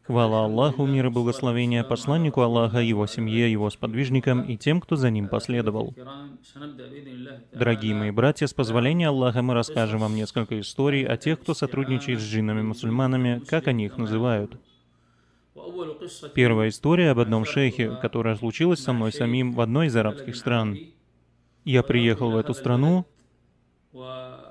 Хвала Аллаху, мир и благословение посланнику Аллаха, его семье, его сподвижникам и тем, кто за ним последовал. Дорогие мои братья, с позволения Аллаха мы расскажем вам несколько историй о тех, кто сотрудничает с джиннами-мусульманами, как они их называют. Первая история об одном шейхе, которая случилась со мной самим в одной из арабских стран. Я приехал в эту страну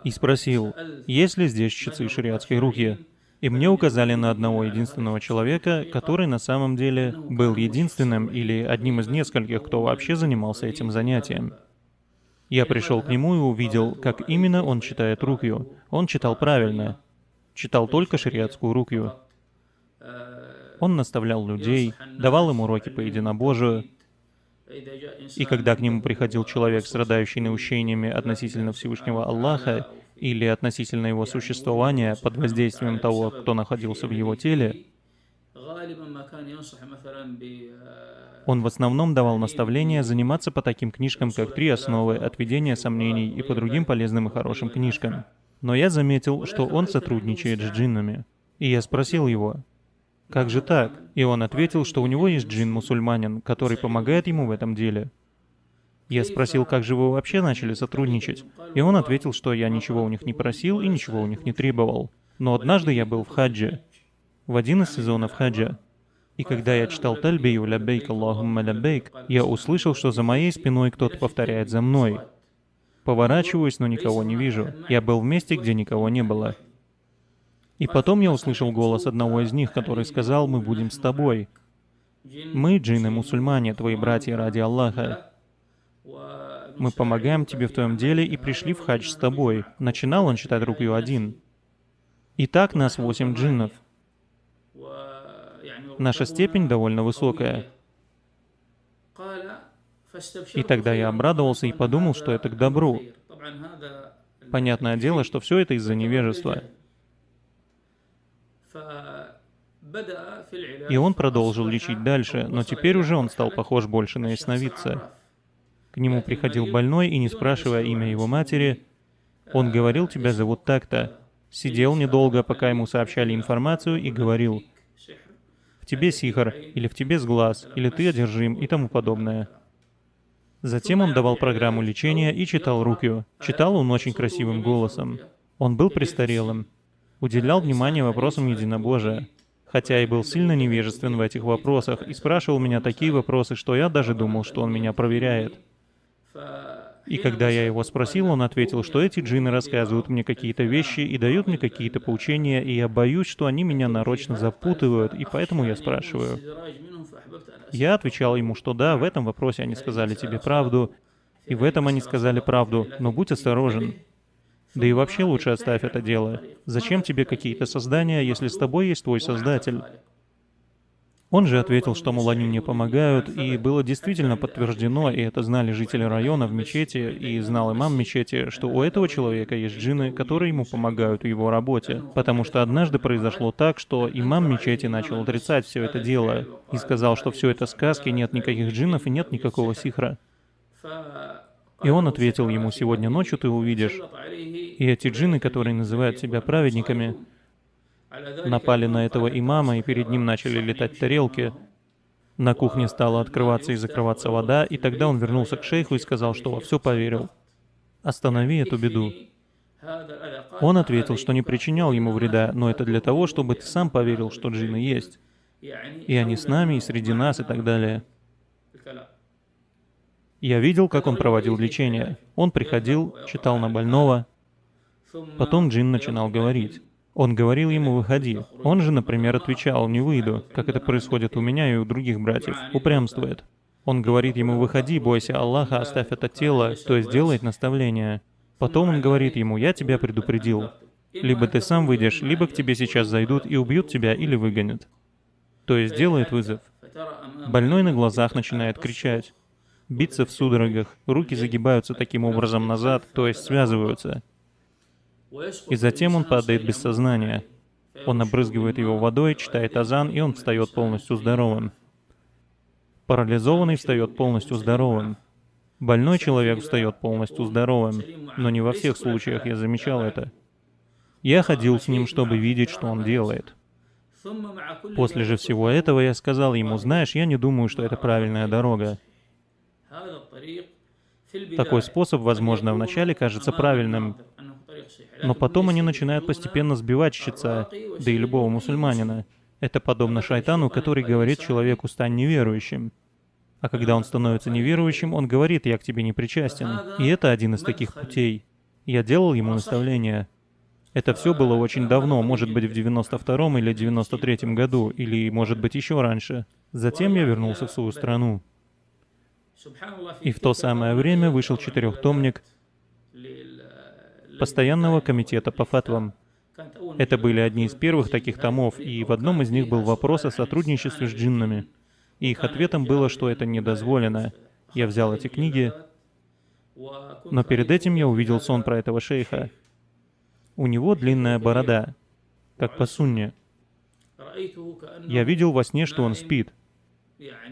и спросил, есть ли здесь чтецы шариатской рукьи. И мне указали на одного единственного человека, который на самом деле был единственным или одним из нескольких, кто вообще занимался этим занятием. Я пришел к нему и увидел, как именно он читает рукью. Он читал правильно. Читал только шариатскую рукью. Он наставлял людей, давал им уроки по единобожию. И когда к нему приходил человек, страдающий наущениями относительно Всевышнего Аллаха, или относительно его существования под воздействием того, кто находился в его теле, он в основном давал наставления заниматься по таким книжкам, как «Три основы», «Отведение сомнений» и по другим полезным и хорошим книжкам. Но я заметил, что он сотрудничает с джиннами. И я спросил его, как же так? И он ответил, что у него есть джин-мусульманин, который помогает ему в этом деле. Я спросил, как же вы вообще начали сотрудничать? И он ответил, что я ничего у них не просил и ничего у них не требовал. Но однажды я был в хаджи, в один из сезонов хаджа. И когда я читал тальбию «Ляббейк Аллахумма ляббейк», я услышал, что за моей спиной кто-то повторяет за мной. Поворачиваюсь, но никого не вижу. Я был в месте, где никого не было. И потом я услышал голос одного из них, который сказал: «Мы будем с тобой. Мы, джинны-мусульмане, твои братья ради Аллаха. Мы помогаем тебе в твоем деле и пришли в хадж с тобой». Начинал он читать рукью один. Итак, нас 8 джиннов. Наша степень довольно высокая. И тогда я обрадовался и подумал, что это к добру. Понятное дело, что все это из-за невежества. И он продолжил лечить дальше, но теперь уже он стал похож больше на ясновидца. К нему приходил больной, и не спрашивая имя его матери, он говорил: «Тебя зовут так-то». Сидел недолго, пока ему сообщали информацию, и говорил: «В тебе сихр», или «В тебе сглаз», или «Ты одержим» и тому подобное. Затем он давал программу лечения и читал рукью. Читал он очень красивым голосом. Он был престарелым. Уделял внимание вопросам единобожия. Хотя и был сильно невежествен в этих вопросах, и спрашивал меня такие вопросы, что я даже думал, что он меня проверяет. И когда я его спросил, он ответил, что эти джинны рассказывают мне какие-то вещи и дают мне какие-то поучения, и я боюсь, что они меня нарочно запутывают, и поэтому я спрашиваю. Я отвечал ему, что да, в этом вопросе они сказали тебе правду, и в этом они сказали правду, но будь осторожен. Да и вообще лучше оставь это дело. Зачем тебе какие-то создания, если с тобой есть твой Создатель? Он же ответил, что, мол, они мне помогают, и было действительно подтверждено, и это знали жители района в мечети, и знал имам мечети, что у этого человека есть джинны, которые ему помогают в его работе. Потому что однажды произошло так, что имам мечети начал отрицать все это дело, и сказал, что все это сказки, нет никаких джиннов и нет никакого сихра. И он ответил ему: «Сегодня ночью ты увидишь». И эти джинны, которые называют себя праведниками, напали на этого имама, и перед ним начали летать тарелки. На кухне стала открываться и закрываться вода, и тогда он вернулся к шейху и сказал, что во все поверил. «Останови эту беду». Он ответил, что не причинял ему вреда, но это для того, чтобы ты сам поверил, что джинны есть. И они с нами, и среди нас, и так далее. Я видел, как он проводил лечение. Он приходил, читал на больного. Потом джин начинал говорить. Он говорил ему: «Выходи». Он же, например, отвечал: «Не выйду», как это происходит у меня и у других братьев. Упрямствует. Он говорит ему: «Выходи, бойся Аллаха, оставь это тело», то есть делает наставление. Потом он говорит ему: «Я тебя предупредил. Либо ты сам выйдешь, либо к тебе сейчас зайдут и убьют тебя или выгонят». То есть делает вызов. Больной на глазах начинает кричать, биться в судорогах, руки загибаются таким образом назад, то есть связываются. И затем он падает без сознания. Он обрызгивает его водой, читает азан, и он встает полностью здоровым. Парализованный встает полностью здоровым. Больной человек встает полностью здоровым, но не во всех случаях я замечал это. Я ходил с ним, чтобы видеть, что он делает. После же всего этого я сказал ему: знаешь, я не думаю, что это правильная дорога. Такой способ, возможно, вначале кажется правильным, но потом они начинают постепенно сбивать счета, да и любого мусульманина. Это подобно шайтану, который говорит человеку: стань неверующим. А когда он становится неверующим, он говорит: я к тебе не причастен. И это один из таких путей. Я делал ему наставления. Это все было очень давно, может быть, в 92-м или 93-м году, или, может быть, еще раньше. Затем я вернулся в свою страну. И в то самое время вышел 4-томник Постоянного комитета по фатвам. Это были одни из первых таких томов, и в одном из них был вопрос о сотрудничестве с джиннами. И их ответом было, что это недозволено. Я взял эти книги, но перед этим я увидел сон про этого шейха. У него длинная борода, как по сунне. Я видел во сне, что он спит,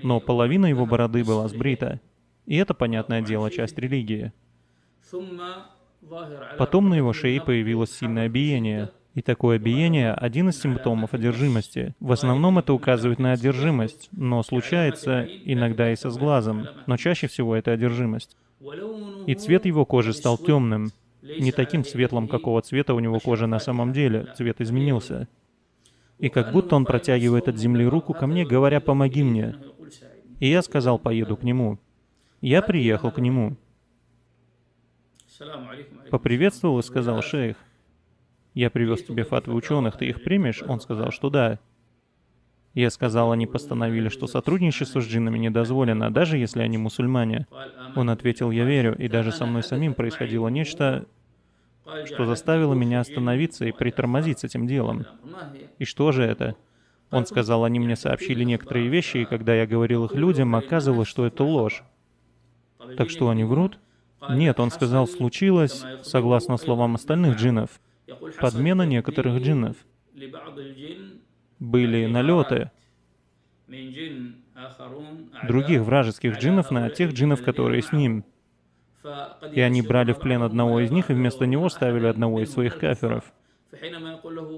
но половина его бороды была сбрита. И это, понятное дело, часть религии. Потом на его шее появилось сильное биение. И такое биение — один из симптомов одержимости. В основном это указывает на одержимость, но случается иногда и со сглазом, но чаще всего это одержимость. И цвет его кожи стал темным, не таким светлым, какого цвета у него кожа на самом деле, цвет изменился. И как будто он протягивает от земли руку ко мне, говоря: «Помоги мне». И я сказал: «Поеду к нему». Я приехал к нему. Поприветствовал и сказал: «Шейх, я привез тебе фатвы ученых, ты их примешь?» Он сказал, что да. Я сказал: «Они постановили, что сотрудничество с джиннами недозволено, даже если они мусульмане». Он ответил: «Я верю, и даже со мной самим происходило нечто, что заставило меня остановиться и притормозить с этим делом». И что же это? Он сказал: «Они мне сообщили некоторые вещи, и когда я говорил их людям, оказывалось, что это ложь». Так что они врут? Нет, он сказал, случилось, согласно словам остальных джиннов, подмена некоторых джиннов. Были налеты других вражеских джиннов на тех джиннов, которые с ним. И они брали в плен одного из них, и вместо него ставили одного из своих кафиров.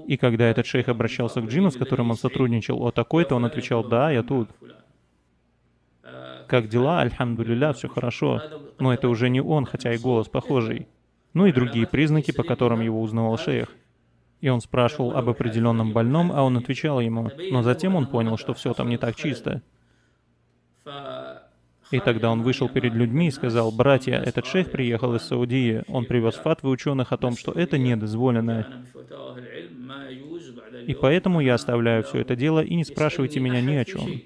И когда этот шейх обращался к джину, с которым он сотрудничал: «О, такой-то», он отвечал: «Да, я тут». «Как дела? Альхамдулилля, все хорошо». Но это уже не он, хотя и голос похожий. Ну и другие признаки, по которым его узнавал шейх. И он спрашивал об определенном больном, а он отвечал ему. Но затем он понял, что все там не так чисто. И тогда он вышел перед людьми и сказал: «Братья, этот шейх приехал из Саудии. Он привез фатвы ученых о том, что это недозволено. И поэтому я оставляю все это дело, и не спрашивайте меня ни о чем».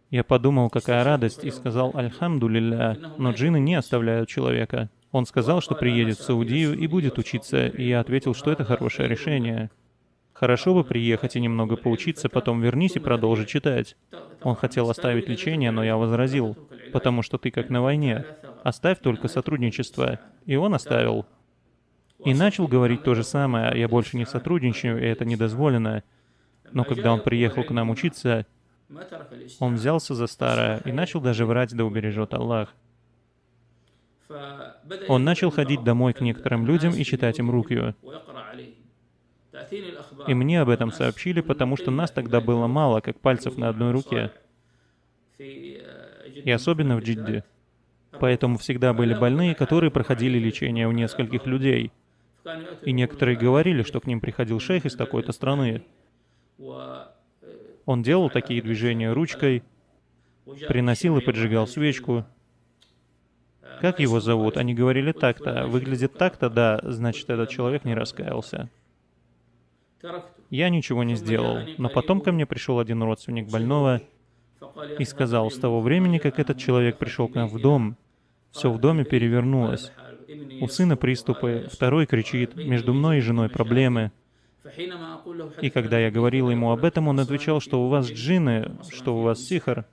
Я подумал, какая радость, и сказал: «Альхамдулилля». Но джинны не оставляют человека. Он сказал, что приедет в Саудию и будет учиться, и я ответил, что это хорошее решение. Хорошо бы приехать и немного поучиться, потом вернись и продолжи читать. Он хотел оставить лечение, но я возразил: «Потому что ты как на войне. Оставь только сотрудничество». И он оставил. И начал говорить то же самое: «Я больше не сотрудничаю, и это недозволено». Но когда он приехал к нам учиться, он взялся за старое и начал даже врать, да убережет Аллах. Он начал ходить домой к некоторым людям и читать им рукью. И мне об этом сообщили, потому что нас тогда было мало, как пальцев на одной руке. И особенно в Джидде. Поэтому всегда были больные, которые проходили лечение у нескольких людей. И некоторые говорили, что к ним приходил шейх из такой-то страны. Он делал такие движения ручкой, приносил и поджигал свечку. Как его зовут? Они говорили так-то, выглядит так-то, да, значит, этот человек не раскаялся. Я ничего не сделал, но потом ко мне пришел один родственник больного и сказал: «С того времени, как этот человек пришел к нам в дом, все в доме перевернулось. У сына приступы, второй кричит, между мной и женой проблемы». И когда я говорил ему об этом, он отвечал, что у вас джинны, что у вас сихр.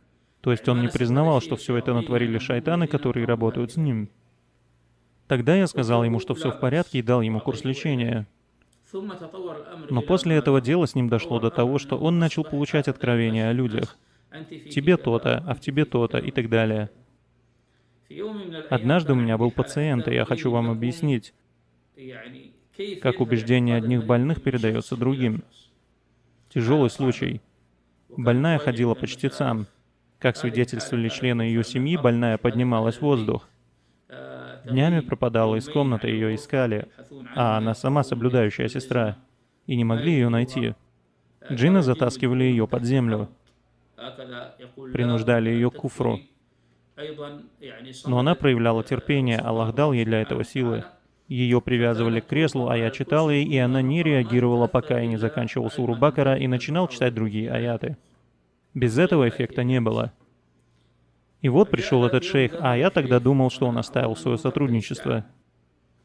То есть он не признавал, что все это натворили шайтаны, которые работают с ним. Тогда я сказал ему, что все в порядке, и дал ему курс лечения. Но после этого дело с ним дошло до того, что он начал получать откровения о людях. «Тебе то-то, а в тебе то-то» и так далее. Однажды у меня был пациент, и я хочу вам объяснить, как убеждение одних больных передается другим. Тяжелый случай. Больная ходила по чтецам. Как свидетельствовали члены ее семьи, больная поднималась в воздух. Днями пропадала из комнаты, ее искали, а она сама соблюдающая сестра, и не могли ее найти. Джинны затаскивали ее под землю, принуждали ее к куфру. Но она проявляла терпение, Аллах дал ей для этого силы. Ее привязывали к креслу, а я читал ей, и она не реагировала, пока я не заканчивал суру Бакара и начинал читать другие аяты. Без этого эффекта не было. И вот пришел этот шейх, а я тогда думал, что он оставил свое сотрудничество.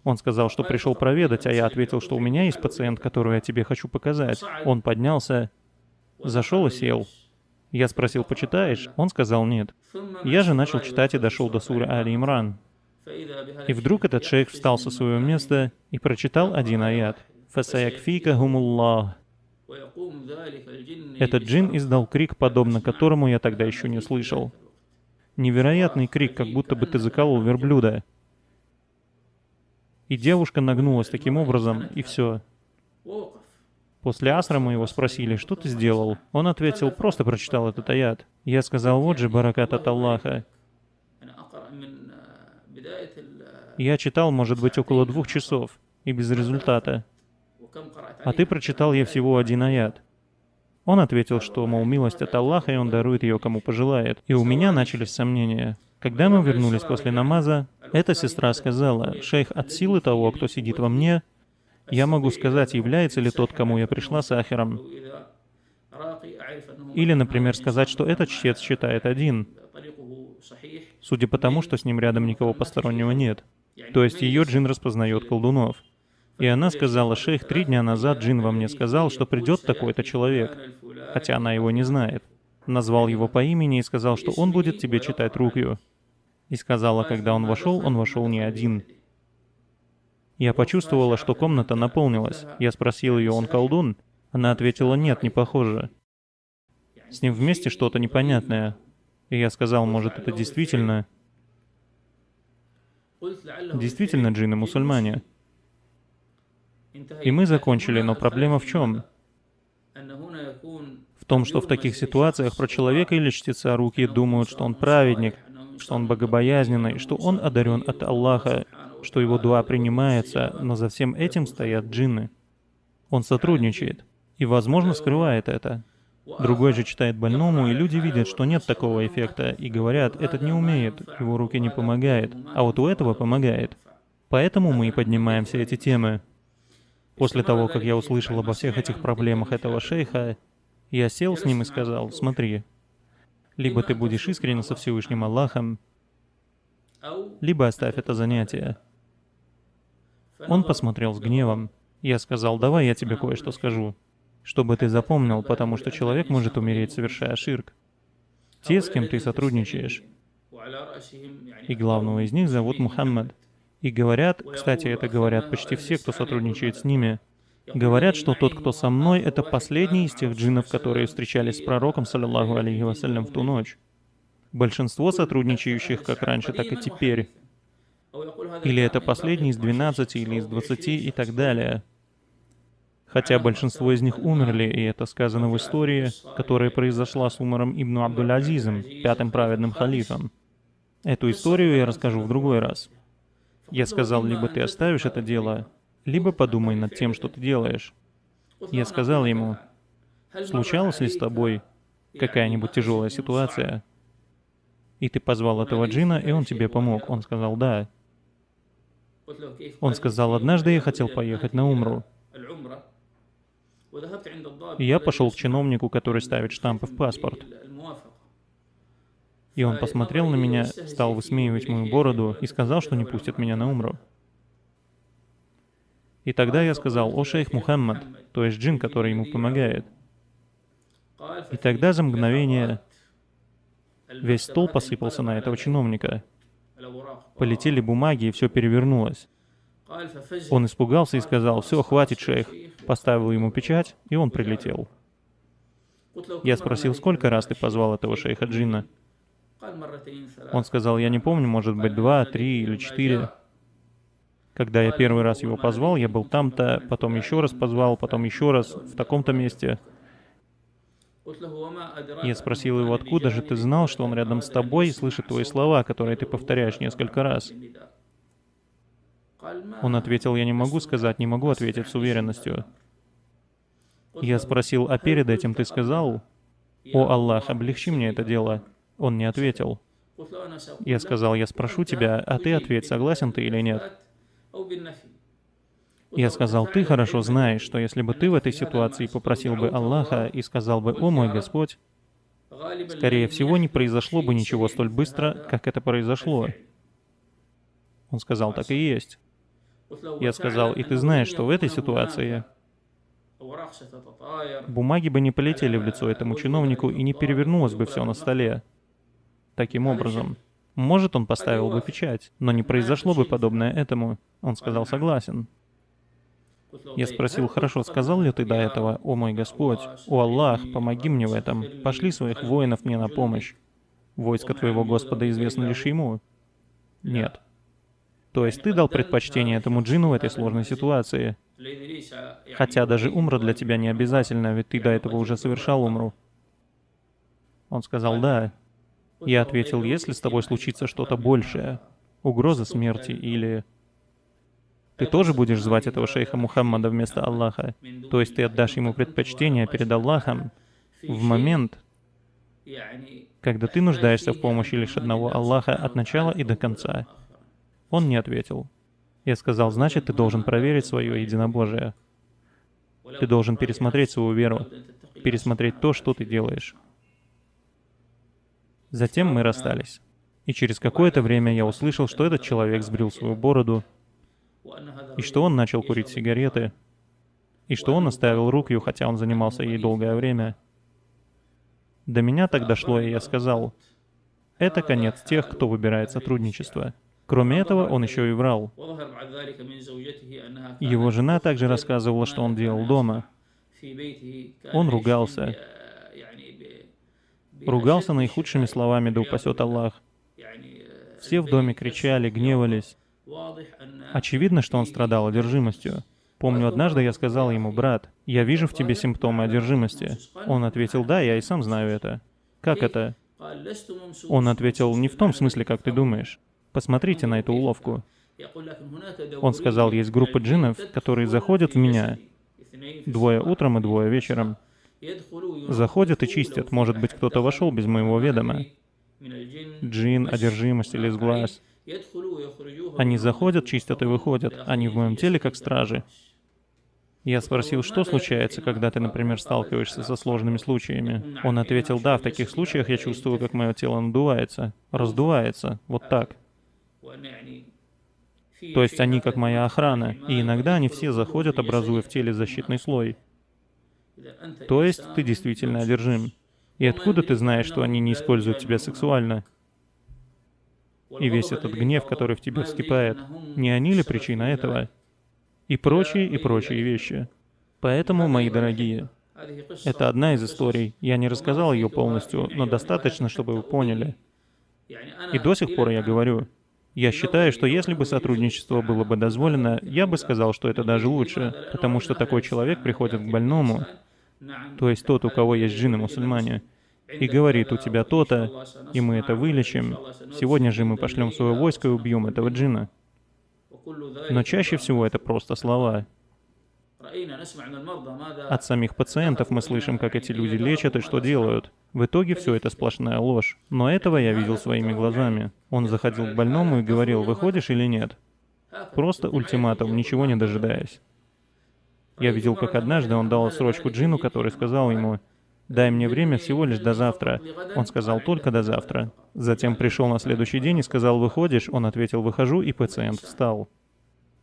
Он сказал, что пришел проведать, а я ответил, что у меня есть пациент, которого я тебе хочу показать. Он поднялся, зашел и сел. Я спросил, почитаешь? Он сказал, нет. Я же начал читать и дошел до суры Али Имран. И вдруг этот шейх встал со своего места и прочитал один аят. «Фасаякфикахумуллах». Этот джин издал крик, подобно которому я тогда еще не слышал. Невероятный крик, как будто бы ты заколол верблюда. И девушка нагнулась таким образом, и все. После асра мы его спросили, что ты сделал? Он ответил, просто прочитал этот аят. Я сказал, вот же баракат от Аллаха. Я читал, может быть, около 2 часов, и без результата. А ты прочитал ей всего один аят. Он ответил, что, мол, милость от Аллаха, и он дарует ее, кому пожелает. И у меня начались сомнения. Когда мы вернулись после намаза, эта сестра сказала, «Шейх, от силы того, кто сидит во мне, я могу сказать, является ли тот, кому я пришла с ахиром». Или, например, сказать, что этот чтец считает один, судя по тому, что с ним рядом никого постороннего нет. То есть ее джин распознает колдунов. И она сказала, шейх, 3 дня назад джин во мне сказал, что придет такой-то человек, хотя она его не знает. Назвал его по имени и сказал, что он будет тебе читать рукью. И сказала, когда он вошел не один. Я почувствовала, что комната наполнилась. Я спросил ее, он колдун? Она ответила, нет, не похоже. С ним вместе что-то непонятное. И я сказал, может, это действительно джинны мусульмане. И мы закончили, но проблема в чем? В том, что в таких ситуациях про человека или чтеца руки думают, что он праведник, что он богобоязненный, что он одарен от Аллаха, что его дуа принимается, но за всем этим стоят джинны. Он сотрудничает и, возможно, скрывает это. Другой же читает больному, и люди видят, что нет такого эффекта, и говорят, этот не умеет, его руки не помогает, а вот у этого помогает. Поэтому мы и поднимаем все эти темы. После того, как я услышал обо всех этих проблемах этого шейха, я сел с ним и сказал, смотри, либо ты будешь искренен со Всевышним Аллахом, либо оставь это занятие. Он посмотрел с гневом. Я сказал, давай я тебе кое-что скажу, чтобы ты запомнил, потому что человек может умереть, совершая ширк. Те, с кем ты сотрудничаешь, и главного из них зовут Мухаммад. И говорят, кстати, это говорят почти все, кто сотрудничает с ними, говорят, что тот, кто со мной, это последний из тех джиннов, которые встречались с пророком, саллаллаху алейхи вассалям, в ту ночь. Большинство сотрудничающих как раньше, так и теперь. Или это последний из 12, или из 20 и так далее. Хотя большинство из них умерли, и это сказано в истории, которая произошла с Умаром ибн Абдуль-Азизом, 5-м праведным халифом. Эту историю я расскажу в другой раз. Я сказал, либо ты оставишь это дело, либо подумай над тем, что ты делаешь. Я сказал ему, случалась ли с тобой какая-нибудь тяжелая ситуация, и ты позвал этого джина, и он тебе помог? Он сказал, да. Он сказал, однажды я хотел поехать на Умру. И я пошел к чиновнику, который ставит штампы в паспорт. И он посмотрел на меня, стал высмеивать мою бороду и сказал, что не пустит меня на Умру. И тогда я сказал, о шейх Мухаммад, то есть джин, который ему помогает. И тогда за мгновение весь стол посыпался на этого чиновника. Полетели бумаги, и все перевернулось. Он испугался и сказал, все, хватит, шейх. Поставил ему печать, и он прилетел. Я спросил, сколько раз ты позвал этого шейха джинна? Он сказал, я не помню, может быть, 2, 3 или 4. Когда я первый раз его позвал, я был там-то, потом еще раз позвал, потом еще раз в таком-то месте. Я спросил его, откуда же ты знал, что он рядом с тобой и слышит твои слова, которые ты повторяешь несколько раз? Он ответил, я не могу сказать, не могу ответить с уверенностью. Я спросил, а перед этим ты сказал, «О Аллах, облегчи мне это дело». Он не ответил. Я сказал, я спрошу тебя, а ты ответь, согласен ты или нет. Я сказал, ты хорошо знаешь, что если бы ты в этой ситуации попросил бы Аллаха и сказал бы, «О мой Господь», скорее всего, не произошло бы ничего столь быстро, как это произошло. Он сказал, так и есть. Я сказал, и ты знаешь, что в этой ситуации бумаги бы не полетели в лицо этому чиновнику и не перевернулось бы все на столе. Таким образом, может, он поставил бы печать, но не произошло бы подобное этому. Он сказал, согласен. Я спросил, хорошо, сказал ли ты до этого, «О мой Господь, о Аллах, помоги мне в этом, пошли своих воинов мне на помощь. Войско твоего Господа известно лишь ему». Нет. То есть ты дал предпочтение этому джинну в этой сложной ситуации. Хотя даже умра для тебя не обязательно, ведь ты до этого уже совершал умру. Он сказал, да. Я ответил, если с тобой случится что-то большее, угроза смерти или... Ты тоже будешь звать этого шейха Мухаммада вместо Аллаха? То есть ты отдашь ему предпочтение перед Аллахом в момент, когда ты нуждаешься в помощи лишь одного Аллаха от начала и до конца? Он не ответил. Я сказал, значит, ты должен проверить свое единобожие. Ты должен пересмотреть свою веру, пересмотреть то, что ты делаешь. Затем мы расстались. И через какое-то время я услышал, что этот человек сбрил свою бороду, и что он начал курить сигареты, и что он оставил рукью, хотя он занимался ей долгое время. До меня так дошло, и я сказал, это конец тех, кто выбирает сотрудничество. Кроме этого, он еще и врал. Его жена также рассказывала, что он делал дома. Он ругался. Ругался наихудшими словами, да упасет Аллах. Все в доме кричали, гневались. Очевидно, что он страдал одержимостью. Помню, однажды я сказал ему, брат, я вижу в тебе симптомы одержимости. Он ответил, да, я и сам знаю это. Как это? Он ответил, не в том смысле, как ты думаешь. Посмотрите на эту уловку. Он сказал, есть группа джиннов, которые заходят в меня. 2 утром и 2 вечером. Заходят и чистят. Может быть, кто-то вошел без моего ведома. Джин, одержимость или сглаз. Они заходят, чистят и выходят. Они в моем теле как стражи. Я спросил, что случается, когда ты, например, сталкиваешься со сложными случаями. Он ответил, да, в таких случаях я чувствую, как мое тело надувается, раздувается, вот так. То есть они как моя охрана, и иногда они все заходят, образуя в теле защитный слой. То есть ты действительно одержим. И откуда ты знаешь, что они не используют тебя сексуально? И весь этот гнев, который в тебе вскипает, не они ли причина этого? И прочие вещи. Поэтому, мои дорогие, это одна из историй. Я не рассказал ее полностью, но достаточно, чтобы вы поняли. И до сих пор я говорю, я считаю, что если бы сотрудничество было бы дозволено, я бы сказал, что это даже лучше, потому что такой человек приходит к больному, то есть тот, у кого есть джинны-мусульмане, и говорит, у тебя то-то, и мы это вылечим, сегодня же мы пошлем свое войско и убьем этого джинна. Но чаще всего это просто слова. От самих пациентов мы слышим, как эти люди лечат и что делают. В итоге все это сплошная ложь. Но этого я видел своими глазами. Он заходил к больному и говорил, выходишь или нет? Просто ультиматум, ничего не дожидаясь. Я видел, как однажды он дал срочку джинну, который сказал ему, «Дай мне время всего лишь до завтра». Он сказал, «Только до завтра». Затем пришел на следующий день и сказал, «Выходишь?» Он ответил, «Выхожу», и пациент встал.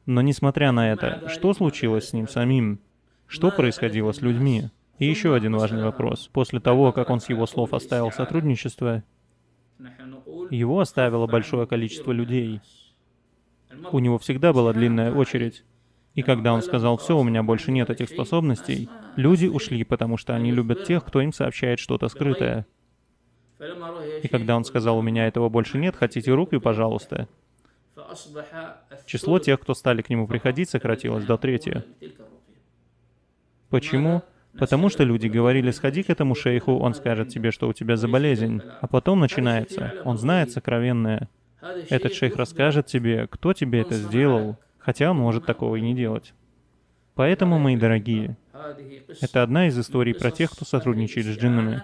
Но несмотря на это, что случилось с ним самим? Что происходило с людьми? И еще один важный вопрос. После того, как он с его слов оставил сотрудничество, его оставило большое количество людей. У него всегда была длинная очередь. И когда он сказал, «Все, у меня больше нет этих способностей», люди ушли, потому что они любят тех, кто им сообщает что-то скрытое. И когда он сказал, у меня этого больше нет, хотите руку, пожалуйста, число тех, кто стали к нему приходить, сократилось до трети. Почему? Потому что люди говорили, сходи к этому шейху, он скажет тебе, что у тебя за болезнь. А потом начинается, он знает сокровенное. Этот шейх расскажет тебе, кто тебе это сделал, хотя он может такого и не делать. Поэтому, мои дорогие, это одна из историй про тех, кто сотрудничает с джиннами.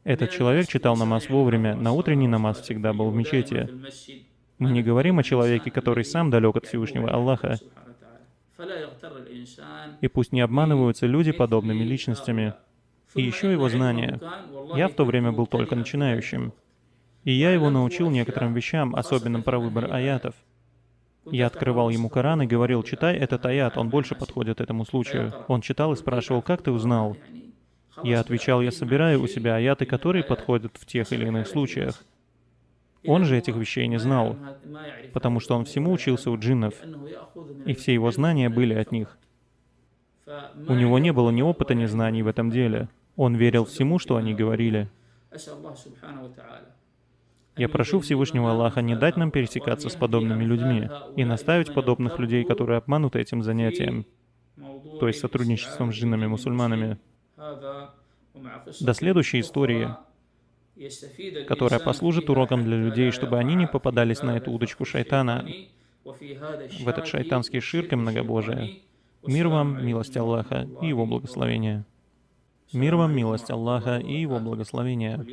Этот человек читал намаз вовремя, на утренний намаз всегда был в мечети. Мы не говорим о человеке, который сам далек от Всевышнего Аллаха. И пусть не обманываются люди подобными личностями. И еще его знания. Я в то время был только начинающим. И я его научил некоторым вещам, особенно про выбор аятов. Я открывал ему Коран и говорил, читай этот аят, он больше подходит этому случаю. Он читал и спрашивал, как ты узнал? Я отвечал, я собираю у себя аяты, которые подходят в тех или иных случаях. Он же этих вещей не знал, потому что он всему учился у джиннов, и все его знания были от них. У него не было ни опыта, ни знаний в этом деле. Он верил всему, что они говорили. Я прошу Всевышнего Аллаха не дать нам пересекаться с подобными людьми и наставить подобных людей, которые обмануты этим занятием, то есть сотрудничеством с джиннами-мусульманами. До следующей истории, которая послужит уроком для людей, чтобы они не попадались на эту удочку шайтана, в этот шайтанский ширк и многобожие. Мир вам, милость Аллаха и Его благословение. Мир вам, милость Аллаха и Его благословение.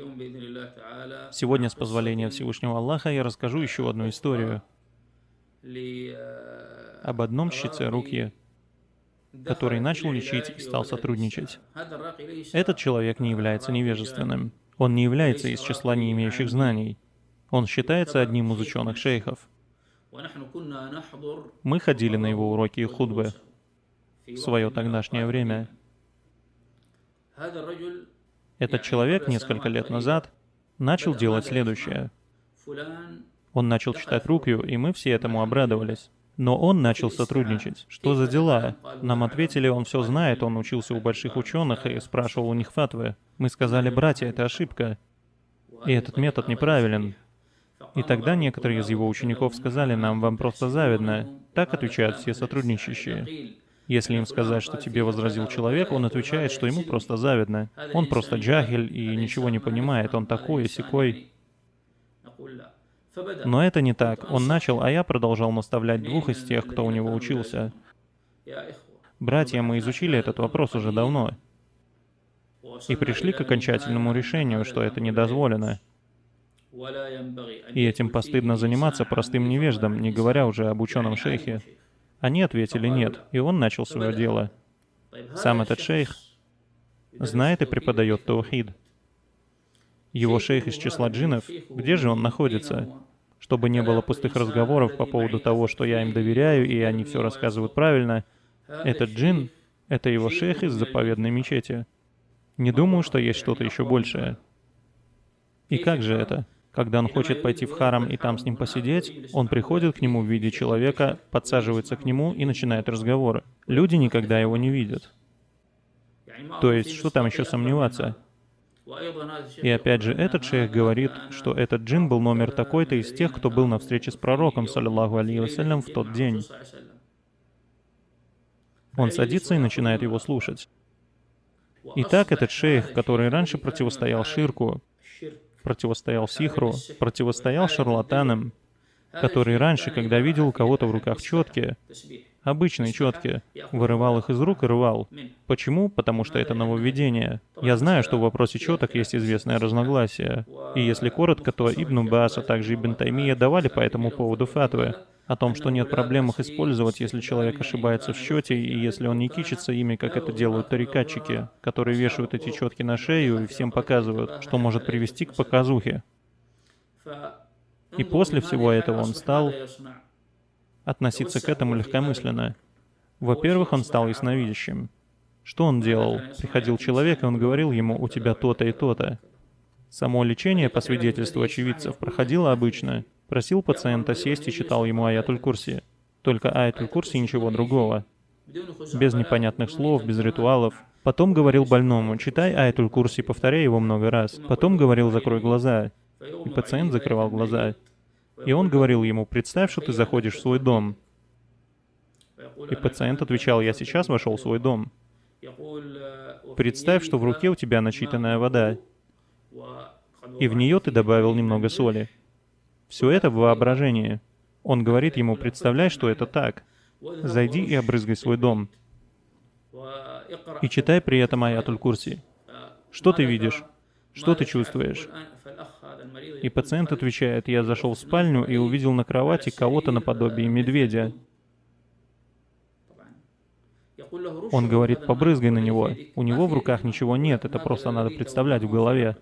Сегодня, с позволения Всевышнего Аллаха, я расскажу еще одну историю об одном чтеце Рукьи, который начал лечить и стал сотрудничать. Этот человек не является невежественным. Он не является из числа не имеющих знаний. Он считается одним из ученых шейхов. Мы ходили на его уроки и худбы в свое тогдашнее время. Этот человек несколько лет назад начал делать следующее. Он начал читать Рукью, и мы все этому обрадовались. Но он начал сотрудничать. Что за дела? Нам ответили, он все знает, он учился у больших ученых и спрашивал у них фатвы. Мы сказали, братья, это ошибка. И этот метод неправилен. И тогда некоторые из его учеников сказали нам, вам просто завидно. Так отвечают все сотрудничающие. Если им сказать, что тебе возразил человек, он отвечает, что ему просто завидно. Он просто джахиль и ничего не понимает, он такой и сякой. Но это не так. Он начал, а я продолжал наставлять двух из тех, кто у него учился. Братья, мы изучили этот вопрос уже давно. И пришли к окончательному решению, что это недозволено. И этим постыдно заниматься простым невеждам, не говоря уже об ученом шейхе. Они ответили нет, и он начал свое дело. Сам этот шейх знает и преподает таухид. Его шейх из числа джиннов, где же он находится? Чтобы не было пустых разговоров по поводу того, что я им доверяю, и они все рассказывают правильно. Этот джин — это его шейх из заповедной мечети. Не думаю, что есть что-то еще большее. И как же это? Когда он хочет пойти в харам и там с ним посидеть, он приходит к нему в виде человека, подсаживается к нему и начинает разговор. Люди никогда его не видят. То есть, что там еще сомневаться? И опять же, этот шейх говорит, что этот джин был номер такой-то из тех, кто был на встрече с пророком, саллиллаху алейхи вассалям, в тот день. Он садится и начинает его слушать. Итак, этот шейх, который раньше противостоял ширку, противостоял сихру, противостоял шарлатанам, который раньше, когда видел у кого-то в руках четки, обычные четки, вырывал их из рук и рвал. Почему? Потому что это нововведение. Я знаю, что в вопросе четок есть известное разногласие. И если коротко, то Ибн Баас, а также Ибн Таймия давали по этому поводу фатвы, о том, что нет проблем их использовать, если человек ошибается в счете, и если он не кичится ими, как это делают тарикатчики, которые вешают эти четки на шею и всем показывают, что может привести к показухе. И после всего этого он стал относиться к этому легкомысленно. Во-первых, он стал ясновидящим. Что он делал? Приходил человек, и он говорил ему, у тебя то-то и то-то. Само лечение, по свидетельству очевидцев, проходило обычно. Просил пациента сесть и читал ему аятуль-курси. Только аятуль-курси и ничего другого. Без непонятных слов, без ритуалов. Потом говорил больному: читай аятуль курси, повторяй его много раз. Потом говорил: закрой глаза. И пациент закрывал глаза. И он говорил ему: представь, что ты заходишь в свой дом. И пациент отвечал: я сейчас вошел в свой дом. Представь, что в руке у тебя начитанная вода, и в нее ты добавил немного соли. Все это в воображении. Он говорит ему: представляй, что это так. Зайди и обрызгай свой дом. И читай при этом аятуль курси. Что ты видишь? Что ты чувствуешь? И пациент отвечает: я зашел в спальню и увидел на кровати кого-то наподобие медведя. Он говорит: побрызгай на него. У него в руках ничего нет, это просто надо представлять в голове.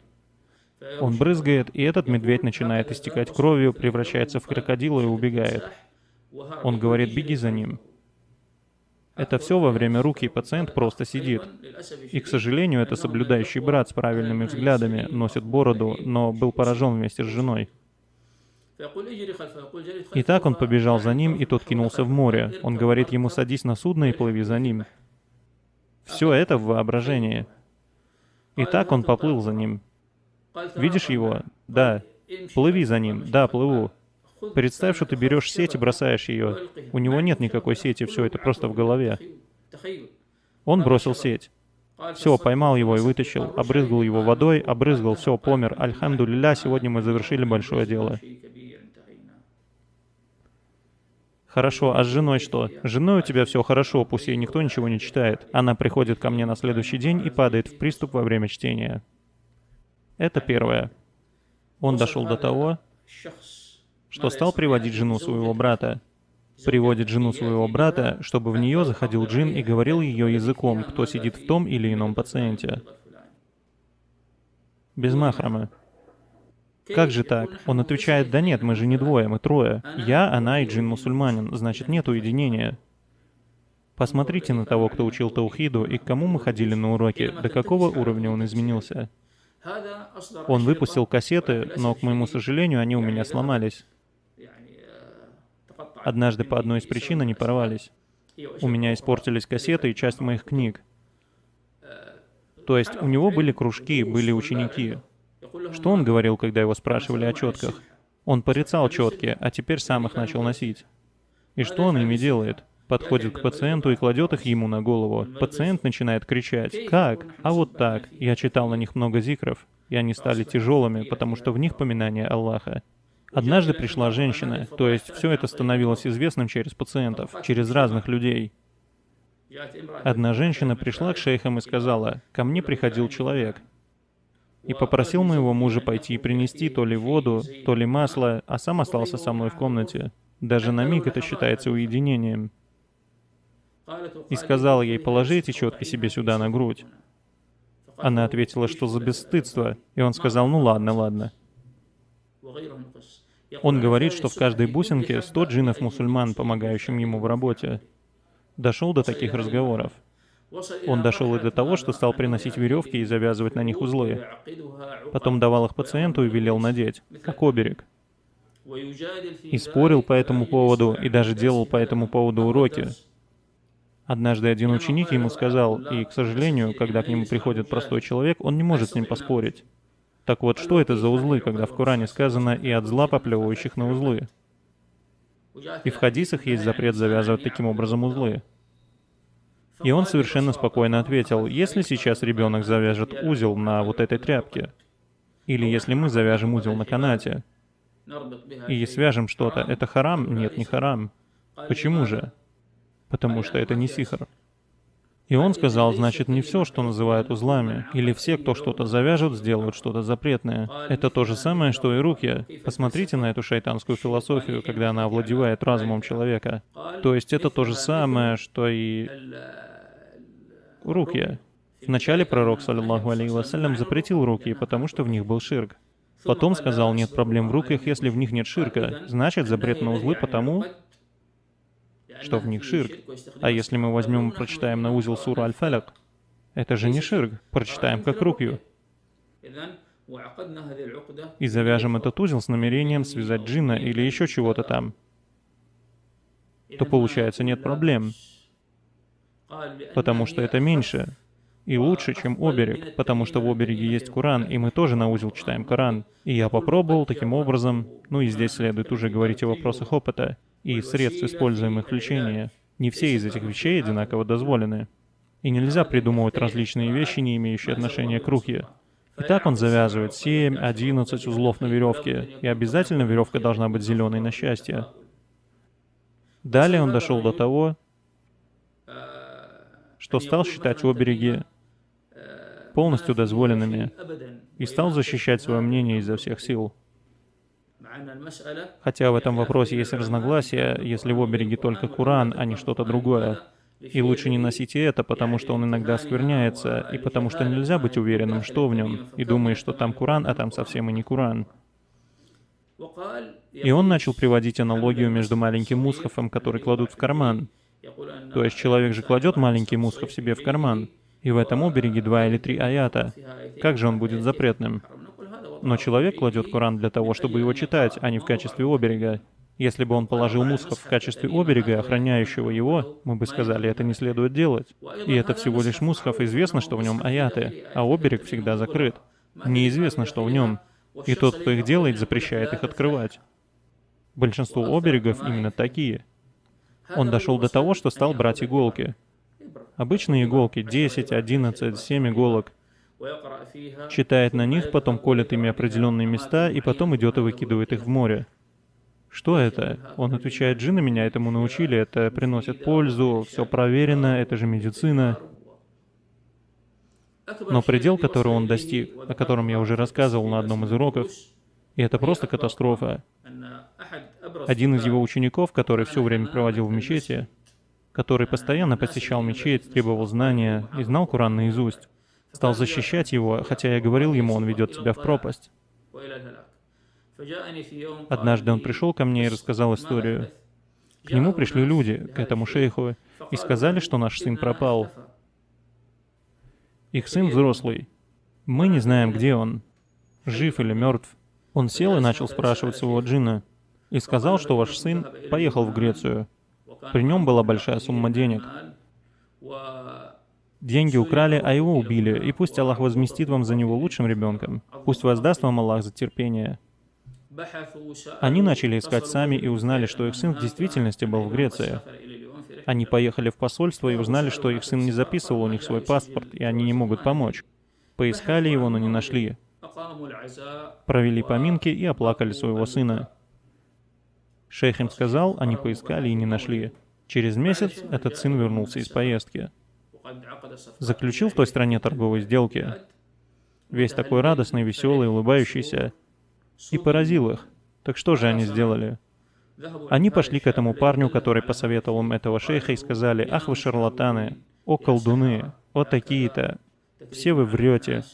Он брызгает, и этот медведь начинает истекать кровью, превращается в крокодила и убегает. Он говорит: беги за ним. Это все во время руки, и пациент просто сидит. И, к сожалению, это соблюдающий брат с правильными взглядами, носит бороду, но был поражен вместе с женой. И так он побежал за ним, и тот кинулся в море. Он говорит ему: садись на судно и плыви за ним. Все это в воображении. И так он поплыл за ним. Видишь его? Да. Плыви за ним. Да, плыву. Представь, что ты берешь сеть и бросаешь ее. У него нет никакой сети, все это просто в голове. Он бросил сеть. Все, поймал его и вытащил, обрызгал его водой, обрызгал, все, помер. Альхамдулилля, сегодня мы завершили большое дело. Хорошо, а с женой что? С женой у тебя все хорошо, пусть ей никто ничего не читает. Она приходит ко мне на следующий день и падает в приступ во время чтения. Это первое. Он дошел до того, что стал приводить жену своего брата. Приводит жену своего брата, чтобы в нее заходил джин и говорил ее языком, кто сидит в том или ином пациенте. Без махрама. Как же так? Он отвечает: да нет, мы же не двое, мы трое. Я, она и джин-мусульманин, значит нет уединения. Посмотрите на того, кто учил таухиду, и к кому мы ходили на уроки, до какого уровня он изменился. Он выпустил кассеты, но, к моему сожалению, они у меня сломались. Однажды по одной из причин они порвались. У меня испортились кассеты и часть моих книг. То есть у него были кружки, были ученики. Что он говорил, когда его спрашивали о четках? Он порицал четки, а теперь сам их начал носить. И что он ими делает? Подходит к пациенту и кладет их ему на голову. Пациент начинает кричать: «Как? А вот так. Я читал на них много зикров, и они стали тяжелыми, потому что в них поминание Аллаха». Однажды пришла женщина, то есть все это становилось известным через пациентов, через разных людей. Одна женщина пришла к шейхам и сказала: «Ко мне приходил человек и попросил моего мужа пойти и принести то ли воду, то ли масло, а сам остался со мной в комнате. Даже на миг это считается уединением». И сказала ей: «Положи эти четки себе сюда на грудь». Она ответила: «Что за бесстыдство?» И он сказал: «Ну ладно, ладно». Он говорит, что в каждой бусинке 100 джиннов-мусульман, помогающим ему в работе. Дошел до таких разговоров. Он дошел и до того, что стал приносить веревки и завязывать на них узлы. Потом давал их пациенту и велел надеть, как оберег. И спорил по этому поводу, и даже делал по этому поводу уроки. Однажды один ученик ему сказал, и, к сожалению, когда к нему приходит простой человек, он не может с ним поспорить. Так вот, что это за узлы, когда в Коране сказано «и от зла поплевывающих на узлы»? И в хадисах есть запрет завязывать таким образом узлы. И он совершенно спокойно ответил: если сейчас ребенок завяжет узел на вот этой тряпке, или если мы завяжем узел на канате, и свяжем что-то, это харам? Нет, не харам. Почему же? Потому что это не сихр. И он сказал: значит, не все, что называют узлами, или все, кто что-то завяжут, сделают что-то запретное. Это то же самое, что и рукья. Посмотрите на эту шайтанскую философию, когда она овладевает разумом человека. То есть это то же самое, что и рукья. Вначале пророк, саллиллаху алейхи вассалям, запретил рукьи, потому что в них был ширк. Потом сказал: нет проблем в рукьях, если в них нет ширка. Значит, запрет на узлы потому, что в них ширк. А если мы возьмем и прочитаем на узел суру Аль-Фаляк, это же не ширк, прочитаем как рукью. И завяжем этот узел с намерением связать джинна или еще чего-то там, то получается нет проблем, потому что это меньше. и лучше, чем оберег, потому что в обереге есть Коран, и мы тоже на узел читаем Коран. И я попробовал таким образом, ну и здесь следует уже говорить о вопросах опыта и средств, используемых в лечении. Не все из этих вещей одинаково дозволены. И нельзя придумывать различные вещи, не имеющие отношения к рухе. Итак, он завязывает 7-11 узлов на веревке, и обязательно веревка должна быть зеленой на счастье. Далее он дошел до того, что стал считать обереги полностью дозволенными и стал защищать свое мнение изо всех сил. Хотя в этом вопросе есть разногласия, если в обереге только Коран, а не что-то другое. И лучше не носите это, потому что он иногда оскверняется, и потому что нельзя быть уверенным, что в нем, и думаешь, что там Коран, а там совсем и не Коран. И он начал приводить аналогию между маленьким мусхафом, который кладут в карман. То есть человек же кладет маленький мусхаф себе в карман, и в этом обереге 2 или 3 аята. Как же он будет запретным? Но человек кладет Коран для того, чтобы его читать, а не в качестве оберега. Если бы он положил мусхаф в качестве оберега, охраняющего его, мы бы сказали, это не следует делать. И это всего лишь мусхаф, известно, что в нем аяты, а оберег всегда закрыт. Неизвестно, что в нем. И тот, кто их делает, запрещает их открывать. Большинство оберегов именно такие. Он дошел до того, что стал брать иголки. Обычные иголки, 10, 11, 7 иголок. Читает на них, потом колет ими определенные места, и потом идет и выкидывает их в море. Что это? Он отвечает, джинны меня этому научили, это приносит пользу, все проверено, это же медицина. Но предел, который он достиг, о котором я уже рассказывал на одном из уроков, и это просто катастрофа. Один из его учеников, который все время проводил в мечети, который постоянно посещал мечеть, требовал знания и знал Коран наизусть, стал защищать его, хотя я говорил ему, он ведет тебя в пропасть. Однажды он пришел ко мне и рассказал историю. К нему пришли люди, к этому шейху, и сказали, что наш сын пропал. Их сын взрослый. Мы не знаем, где он, жив или мертв. Он сел и начал спрашивать своего джинна, и сказал, что ваш сын поехал в Грецию. При нем была большая сумма денег. Деньги украли, а его убили, и пусть Аллах возместит вам за него лучшим ребенком. Пусть воздаст вам Аллах за терпение. Они начали искать сами и узнали, что их сын в действительности был в Греции. Они поехали в посольство и узнали, что их сын не записывал у них свой паспорт, и они не могут помочь. Поискали его, но не нашли. Провели поминки и оплакали своего сына. Шейх им сказал, они поискали и не нашли. Через месяц этот сын вернулся из поездки. Заключил в той стране торговые сделки. Весь такой радостный, веселый, улыбающийся. И поразил их. Так что же они сделали? Они пошли к этому парню, который посоветовал им этого шейха, и сказали, «Ах вы шарлатаны, о колдуны, о такие-то, все вы врете».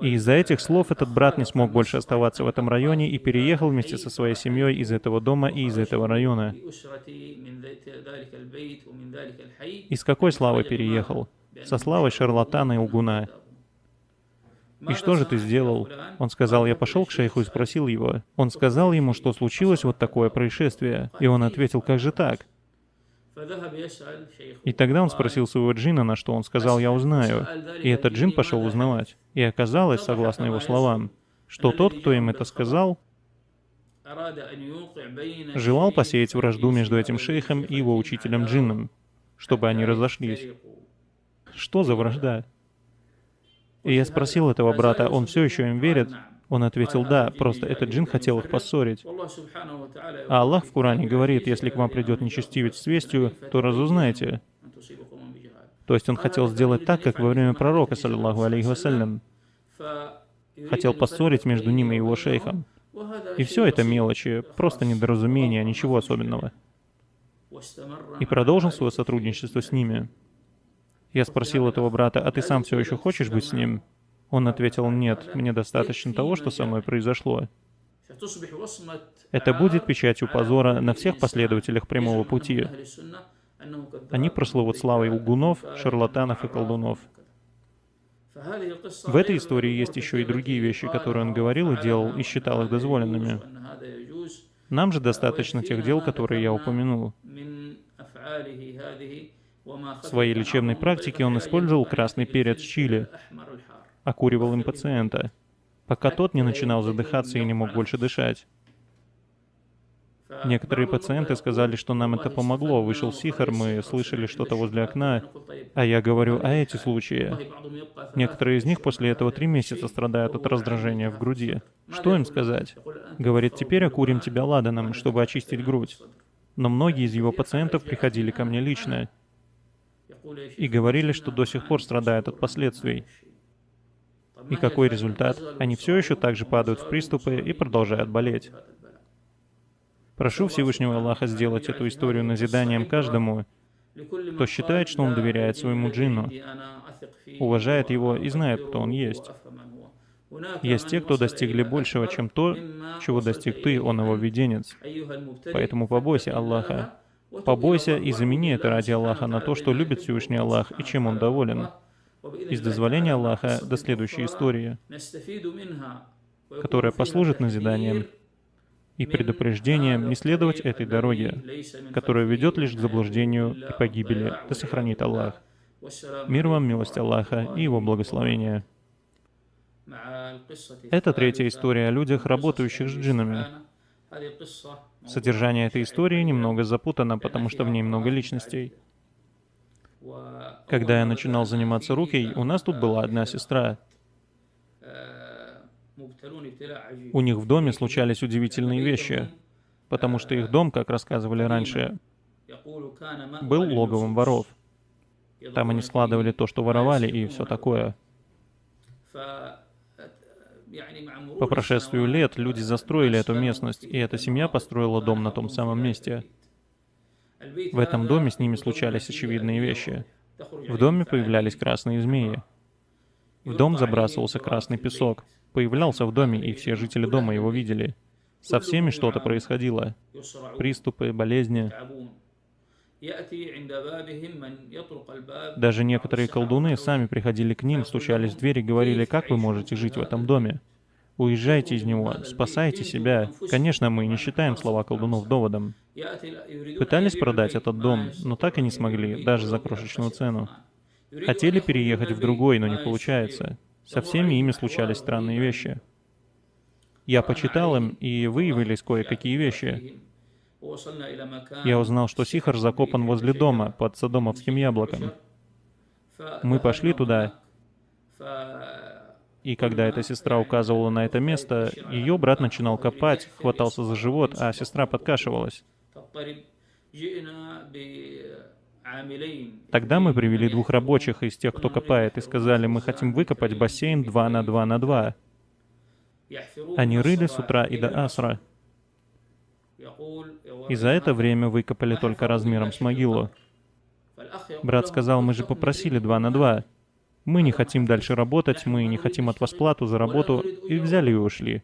И из-за этих слов этот брат не смог больше оставаться в этом районе и переехал вместе со своей семьей из этого дома и из этого района. И с какой славой переехал? Со славой шарлатана и лгуна. «И что же ты сделал?» Он сказал, я пошел к шейху и спросил его. Он сказал ему, что случилось вот такое происшествие. И он ответил, как же так? И тогда он спросил своего джинна, на что он сказал, я узнаю. И этот джин пошел узнавать. И оказалось, согласно его словам, что тот, кто им это сказал, желал посеять вражду между этим шейхом и его учителем джинном, чтобы они разошлись. Что за вражда? И я спросил этого брата, он все еще им верит? Он ответил, да, просто этот джин хотел их поссорить. А Аллах в Коране говорит, если к вам придет нечестивец с вестью, то разузнайте. То есть он хотел сделать так, как во время пророка, саллиллаху алейхи вассалям. Хотел поссорить между ним и его шейхом. И все это мелочи, просто недоразумения, ничего особенного. И продолжил свое сотрудничество с ними. Я спросил этого брата, а ты сам все еще хочешь быть с ним? Он ответил, нет, мне достаточно того, что со мной произошло. Это будет печатью позора на всех последователях прямого пути. Они прослывут славой лгунов, шарлатанов и колдунов. В этой истории есть еще и другие вещи, которые он говорил и делал, и считал их дозволенными. Нам же достаточно тех дел, которые я упомянул. В своей лечебной практике он использовал красный перец чили, окуривал им пациента, пока тот не начинал задыхаться и не мог больше дышать. Некоторые пациенты сказали, что нам это помогло. Вышел сихар, мы слышали что-то возле окна. А я говорю, а эти случаи? Некоторые из них после этого 3 месяца страдают от раздражения в груди. Что им сказать? Говорит, теперь окурим тебя ладаном, чтобы очистить грудь. Но многие из его пациентов приходили ко мне лично и говорили, что до сих пор страдают от последствий. И какой результат? Они все еще также падают в приступы и продолжают болеть. Прошу Всевышнего Аллаха сделать эту историю назиданием каждому, кто считает, что он доверяет своему джинну, уважает его и знает, кто он есть. Есть те, кто достигли большего, чем то, чего достиг ты, он его виденец. Поэтому побойся Аллаха. Побойся и замени это ради Аллаха на то, что любит Всевышний Аллах и чем он доволен. Из дозволения Аллаха до следующей истории, которая послужит назиданием и предупреждением не следовать этой дороге, которая ведет лишь к заблуждению и погибели. Да сохранит Аллах. Мир вам, милость Аллаха и Его благословение. Это третья история о людях, работающих с джиннами. Содержание этой истории немного запутано, потому что в ней много личностей. Когда я начинал заниматься рукой, у нас тут была одна сестра. У них в доме случались удивительные вещи, потому что их дом, как рассказывали раньше, был логовом воров. Там они складывали то, что воровали, и все такое. По прошествию лет люди застроили эту местность, и эта семья построила дом на том самом месте. В этом доме с ними случались очевидные вещи. В доме появлялись красные змеи. В дом забрасывался красный песок. Появлялся в доме, и все жители дома его видели. Со всеми что-то происходило. Приступы, болезни. Даже некоторые колдуны сами приходили к ним, стучались в дверь и говорили, как вы можете жить в этом доме? Уезжайте из него, спасайте себя. Конечно, мы не считаем слова колдунов доводом. Пытались продать этот дом, но так и не смогли, даже за крошечную цену. Хотели переехать в другой, но не получается. Со всеми ими случались странные вещи. Я почитал им, и выявились кое-какие вещи. Я узнал, что сихар закопан возле дома, под содомовским яблоком. Мы пошли туда, и когда эта сестра указывала на это место, ее брат начинал копать, хватался за живот, а сестра подкашивалась. Тогда мы привели 2 рабочих из тех, кто копает, и сказали, мы хотим выкопать бассейн 2 на 2 на 2. Они рыли с утра и до асра. И за это время выкопали только размером с могилу. Брат сказал, мы же попросили 2 на 2. Мы не хотим дальше работать, мы не хотим от вас плату за работу, и взяли и ушли.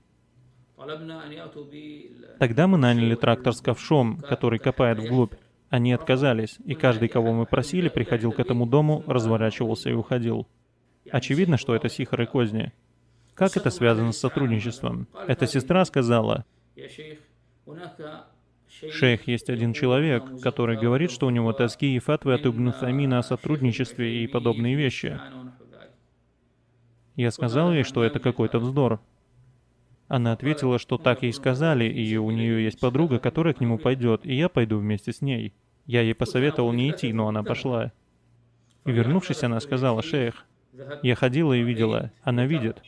Тогда мы наняли трактор с ковшом, который копает вглубь. Они отказались, и каждый, кого мы просили, приходил к этому дому, разворачивался и уходил. Очевидно, что это сихар и козни. Как это связано с сотрудничеством? Эта сестра сказала, «Шейх, есть один человек, который говорит, что у него тоски и фатвы от Ибн Утаймина о сотрудничестве и подобные вещи». Я сказал ей, что это какой-то вздор. Она ответила, что так ей сказали, и у нее есть подруга, которая к нему пойдет, и я пойду вместе с ней. Я ей посоветовал не идти, но она пошла. И вернувшись, она сказала, «Шейх, я ходила и видела, она видит.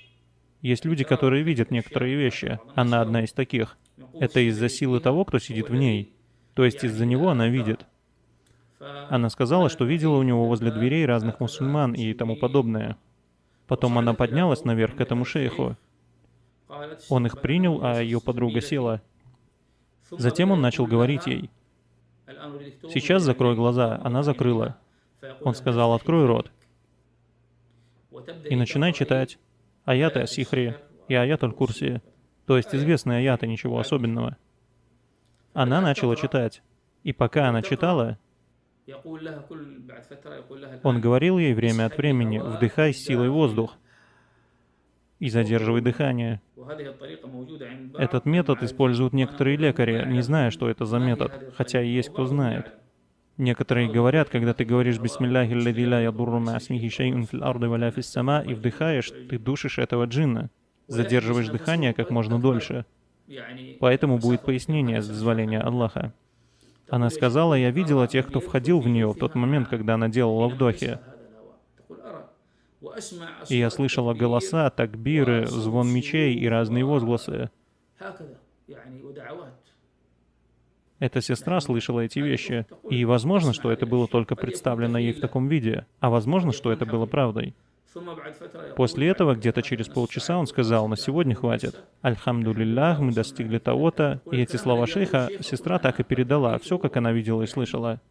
Есть люди, которые видят некоторые вещи, она одна из таких. Это из-за силы того, кто сидит в ней. То есть из-за него она видит». Она сказала, что видела у него возле дверей разных мусульман и тому подобное. Потом она поднялась наверх к этому шейху. Он их принял, а ее подруга села. Затем он начал говорить ей, «Сейчас закрой глаза». Она закрыла. Он сказал, «Открой рот и начинай читать аяты о сихре и аят аль-Курси, то есть известные аяты, ничего особенного». Она начала читать, и пока она читала, он говорил ей время от времени, «Вдыхай с силой воздух и задерживай дыхание». Этот метод используют некоторые лекари, не зная, что это за метод, хотя и есть кто знает. Некоторые говорят, когда ты говоришь «Бисмилляхи аллади ла ядурру ма исмихи шай'ун фил арды ва ля фис сама» и вдыхаешь, ты душишь этого джинна. Задерживаешь дыхание как можно дольше. Поэтому будет пояснение с дозволения Аллаха. Она сказала, я видела тех, кто входил в нее в тот момент, когда она делала вдохи. И я слышала голоса, такбиры, звон мечей и разные возгласы. Эта сестра слышала эти вещи, и возможно, что это было только представлено ей в таком виде, а возможно, что это было правдой. После этого, где-то через полчаса, он сказал, на сегодня хватит. Альхамдулиллах, мы достигли того-то. И эти слова шейха сестра так и передала, все, как она видела и слышала.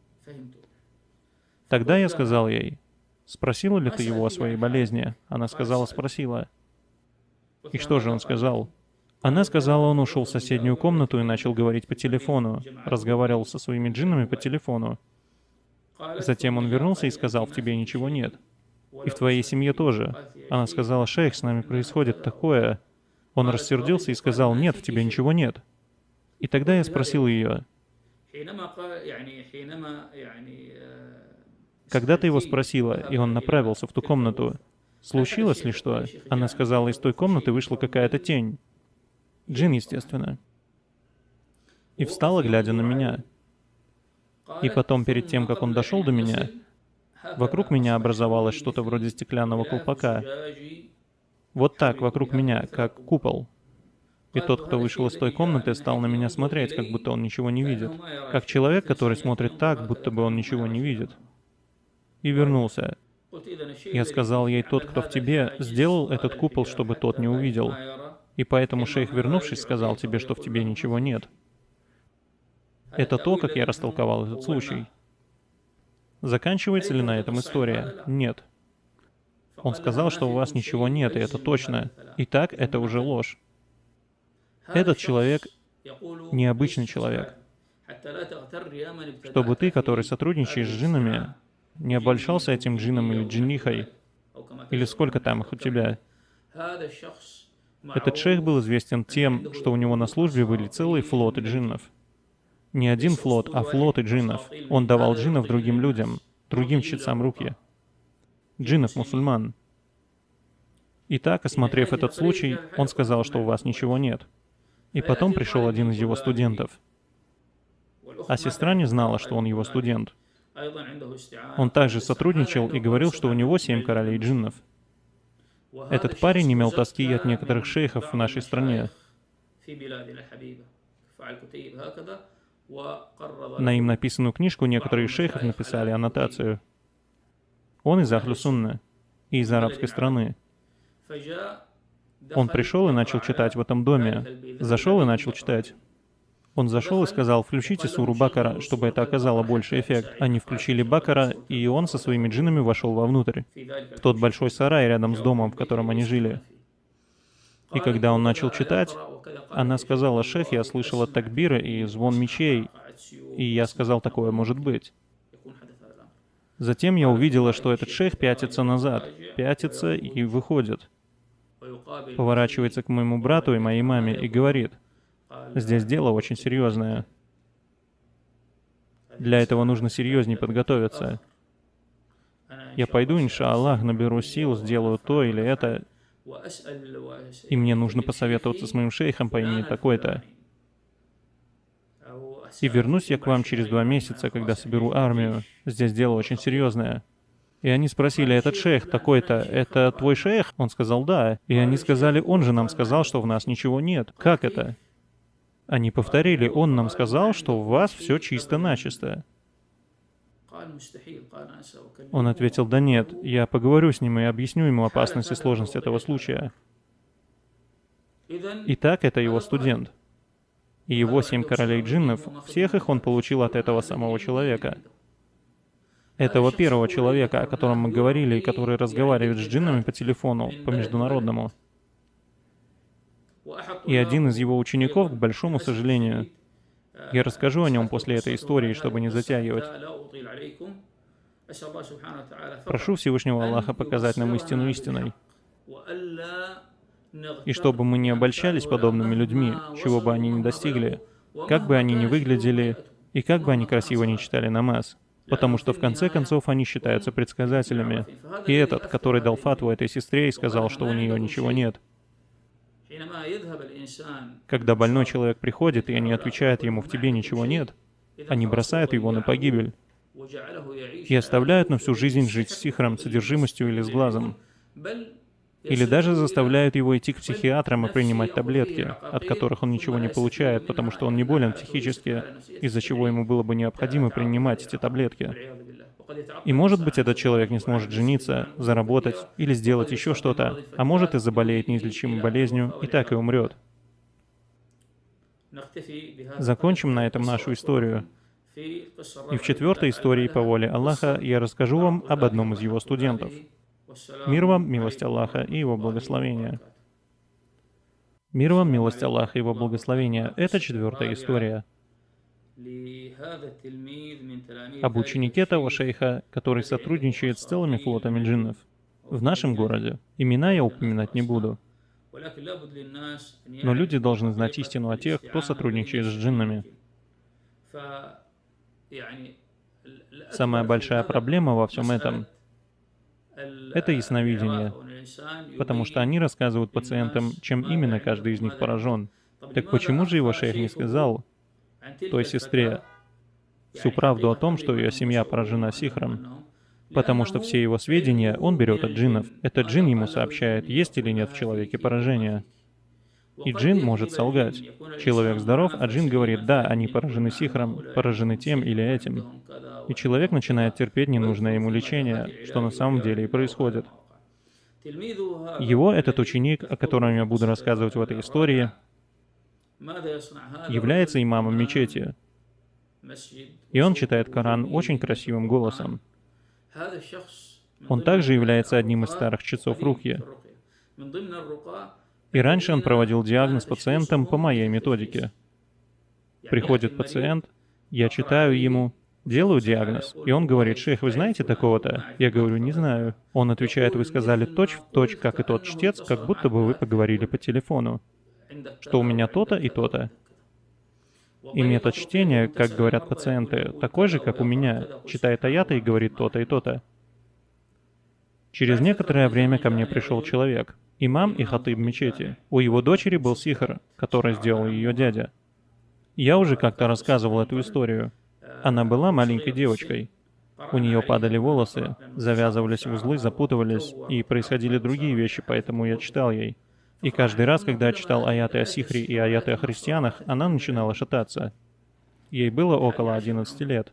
Тогда я сказал ей, спросила ли ты его о своей болезни? Она сказала, спросила. И что же он сказал? Она сказала, он ушел в соседнюю комнату и начал говорить по телефону, разговаривал со своими джиннами по телефону. Затем он вернулся и сказал, в тебе ничего нет. И в твоей семье тоже. Она сказала, шейх, с нами происходит такое. Он рассердился и сказал, нет, в тебе ничего нет. И тогда я спросил ее, когда ты его спросила, и он направился в ту комнату, случилось ли что? Она сказала, из той комнаты вышла какая-то тень. Джин, естественно. И встала, глядя на меня. И потом, перед тем, как он дошел до меня, вокруг меня образовалось что-то вроде стеклянного колпака. Вот так, вокруг меня, как купол. И тот, кто вышел из той комнаты, стал на меня смотреть, как будто он ничего не видит. Как человек, который смотрит так, будто бы он ничего не видит. И вернулся. Я сказал ей, тот, кто в тебе, сделал этот купол, чтобы тот не увидел. И поэтому шейх, вернувшись, сказал тебе, что в тебе ничего нет. Это то, как я растолковал этот случай. Заканчивается ли на этом история? Нет. Он сказал, что у вас ничего нет, и это точно. Итак, это уже ложь. Этот человек необычный человек. Чтобы ты, который сотрудничаешь с джиннами, не обольщался этим джинном или джиннихой, или сколько там их у тебя. Этот шейх был известен тем, что у него на службе были целые флоты джиннов. Не один флот, а флоты джиннов. Он давал джиннов другим людям, другим чтецам руки. Джиннов-мусульман. Итак, осмотрев этот случай, он сказал, что у вас ничего нет. И потом пришел один из его студентов. А сестра не знала, что он его студент. Он также сотрудничал и говорил, что у него 7 королей джиннов. Этот парень имел тоски от некоторых шейхов в нашей стране. На им написанную книжку некоторые шейхов написали аннотацию. Он из Ахлю Сунна и из арабской страны. Он пришел и начал читать в этом доме. Зашел и начал читать. Он зашел и сказал, включите суру Бакара, чтобы это оказало больший эффект. Они включили Бакара, и он со своими джиннами вошел вовнутрь, в тот большой сарай рядом с домом, в котором они жили. И когда он начал читать, она сказала, шейх, я слышала такбиры и звон мечей, и я сказал, такое может быть. Затем я увидела, что этот шейх пятится назад, пятится и выходит. Поворачивается к моему брату и моей маме и говорит, здесь дело очень серьезное. Для этого нужно серьезнее подготовиться. Я пойду, иншааллах, наберу сил, сделаю то или это, и мне нужно посоветоваться с моим шейхом по имени такой-то. И вернусь я к вам через 2 месяца, когда соберу армию. Здесь дело очень серьезное. И они спросили, этот шейх такой-то, это твой шейх? Он сказал, да. И они сказали, он же нам сказал, что в нас ничего нет. Как это? Они повторили, он нам сказал, что в вас все чисто-начисто. Он ответил, да нет, я поговорю с ним и объясню ему опасность и сложность этого случая. Итак, это его студент. И его 7 королей джиннов, всех их он получил от этого самого человека. Этого первого человека, о котором мы говорили, и который разговаривает с джиннами по телефону, по международному. И один из его учеников, к большому сожалению, я расскажу о нем после этой истории, чтобы не затягивать. Прошу Всевышнего Аллаха показать нам истину истиной. И чтобы мы не обольщались подобными людьми, чего бы они ни достигли, как бы они ни выглядели, и как бы они красиво ни читали намаз. потому что в конце концов они считаются предсказателями. И этот, который дал фатву этой сестре и сказал, что у нее ничего нет. Когда больной человек приходит, и они отвечают ему: «В тебе ничего нет», они бросают его на погибель и оставляют на всю жизнь жить с сихром, содержимостью или с глазом. Или даже заставляют его идти к психиатрам и принимать таблетки, от которых он ничего не получает, потому что он не болен психически, из-за чего ему было бы необходимо принимать эти таблетки. И может быть, этот человек не сможет жениться, заработать или сделать еще что-то, а может и заболеет неизлечимой болезнью и так и умрет. Закончим на этом нашу историю. И в четвертой истории по воле Аллаха я расскажу вам об одном из его студентов. Мир вам, милость Аллаха и Его благословения. Мир вам, милость Аллаха и Его благословения. Это четвертая история об ученике того шейха, который сотрудничает с целыми флотами джиннов в нашем городе. Имена я упоминать не буду. Но люди должны знать истину о тех, кто сотрудничает с джиннами. Самая большая проблема во всем этом — это ясновидение, потому что они рассказывают пациентам, чем именно каждый из них поражен. Так почему же его шейх не сказал той сестре всю правду о том, что ее семья поражена сихром? Потому что все его сведения он берет от джиннов. Этот джин ему сообщает, есть или нет в человеке поражение. И джин может солгать. Человек здоров, а джин говорит: да, они поражены сихром, поражены тем или этим. И человек начинает терпеть ненужное ему лечение, что на самом деле и происходит. Его, этот ученик, о котором я буду рассказывать в этой истории, является имамом мечети. И он читает Коран очень красивым голосом. Он также является одним из старых чтецов рукьи. И раньше он проводил диагноз пациентам по моей методике. Приходит пациент, я читаю ему, делаю диагноз, и он говорит: «Шейх, вы знаете такого-то?» Я говорю: «Не знаю». Он отвечает: «Вы сказали точь-в-точь, как и тот чтец, как будто бы вы поговорили по телефону, что у меня то-то и то-то». И метод чтения, как говорят пациенты, такой же, как у меня, читает аяты и говорит то-то и то-то. Через некоторое время ко мне пришел человек, имам и хатыб мечети. У его дочери был сихр, который сделал ее дядя. Я уже как-то рассказывал эту историю. Она была маленькой девочкой. У нее падали волосы, завязывались узлы, запутывались, и происходили другие вещи, поэтому я читал ей. И каждый раз, когда я читал аяты о сихре и аяты о христианах, она начинала шататься. Ей было около 11 лет.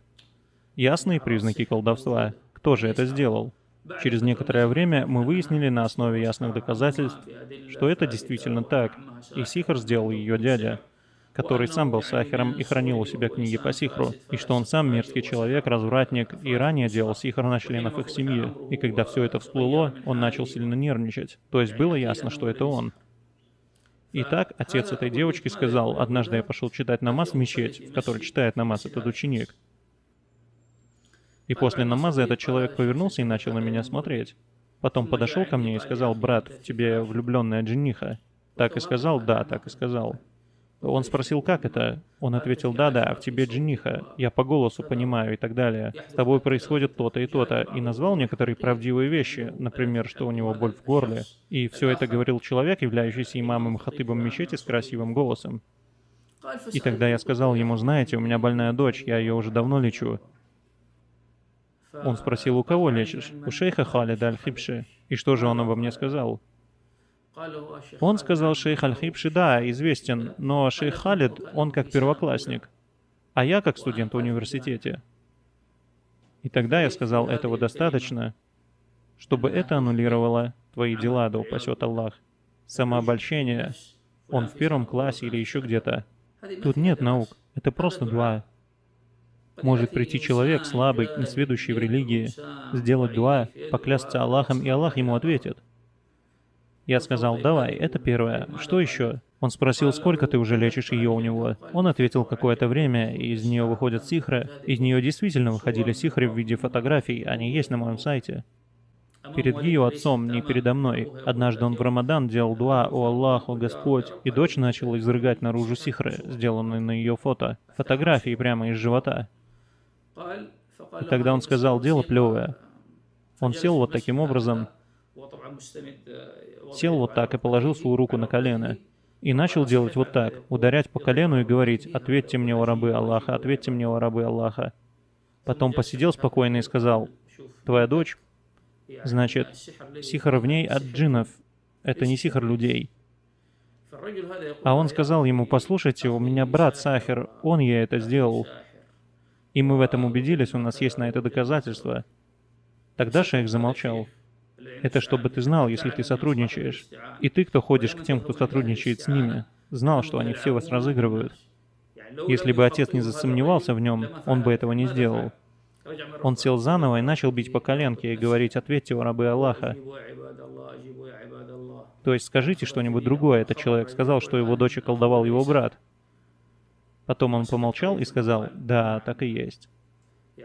Ясные признаки колдовства. Кто же это сделал? Через некоторое время мы выяснили на основе ясных доказательств, что это действительно так, и сихр сделал ее дядя, который сам был сахиром и хранил у себя книги по сихру, и что он сам мерзкий человек, развратник, и ранее делал сихр на членов их семьи. И когда все это всплыло, он начал сильно нервничать. То есть было ясно, что это он. Итак, отец этой девочки сказал: однажды я пошел читать намаз в мечеть, в которой читает намаз этот ученик. И после намаза этот человек повернулся и начал на меня смотреть. Потом подошел ко мне и сказал: «Брат, в тебе влюбленная джинниха». Так и сказал? Да, так и сказал. Он спросил: как это? Он ответил: да, в тебе джинниха, я по голосу понимаю и так далее. С тобой происходит то-то и то-то. И назвал некоторые правдивые вещи, например, что у него боль в горле. И все это говорил человек, являющийся имамом хатыбом мечети с красивым голосом. И тогда я сказал ему: знаете, у меня больная дочь, я ее уже давно лечу. Он спросил: у кого лечишь? У шейха Халида Аль-Хибши. И что же он обо мне сказал? Он сказал: шейх Аль-Хибши, да, известен, но шейх Халид, он как первоклассник, а я как студент в университете. И тогда я сказал: этого достаточно, чтобы это аннулировало твои дела, да упасет Аллах. Самообольщение, он в первом классе или еще где-то. Тут нет наук, это просто дуа. Может прийти человек, слабый, несведущий в религии, сделать дуа, поклясться Аллахом, и Аллах ему ответит. Я сказал: давай, это первое. Что еще? Он спросил: сколько ты уже лечишь ее у него? Он ответил: какое-то время, и из нее выходят сихры. Из нее действительно выходили сихры в виде фотографий, они есть на моем сайте. Перед ее отцом, не передо мной. Однажды он в Рамадан делал дуа: «О Аллах, о Господь», и дочь начала изрыгать наружу сихры, сделанные на ее фото. Фотографии прямо из живота. И тогда он сказал: дело плевое. Он сел вот таким образом, сел вот так и положил свою руку на колено. И начал делать вот так, ударять по колену и говорить: «Ответьте мне, о рабы Аллаха, ответьте мне, о рабы Аллаха». Потом посидел спокойно и сказал: «Твоя дочь, значит, сихр в ней от джиннов, это не сихр людей». А он сказал ему: «Послушайте, у меня брат Сахир, он ей это сделал». И мы в этом убедились, у нас есть на это доказательства. Тогда шейх замолчал. Это чтобы ты знал, если ты сотрудничаешь. И ты, кто ходишь к тем, кто сотрудничает с ними, знал, что они все вас разыгрывают. Если бы отец не засомневался в нем, он бы этого не сделал. Он сел заново и начал бить по коленке и говорить: «Ответьте, о рабы Аллаха». То есть скажите что-нибудь другое. Этот человек сказал, что его дочь околдовал его брат. Потом он помолчал и сказал: «Да, так и есть.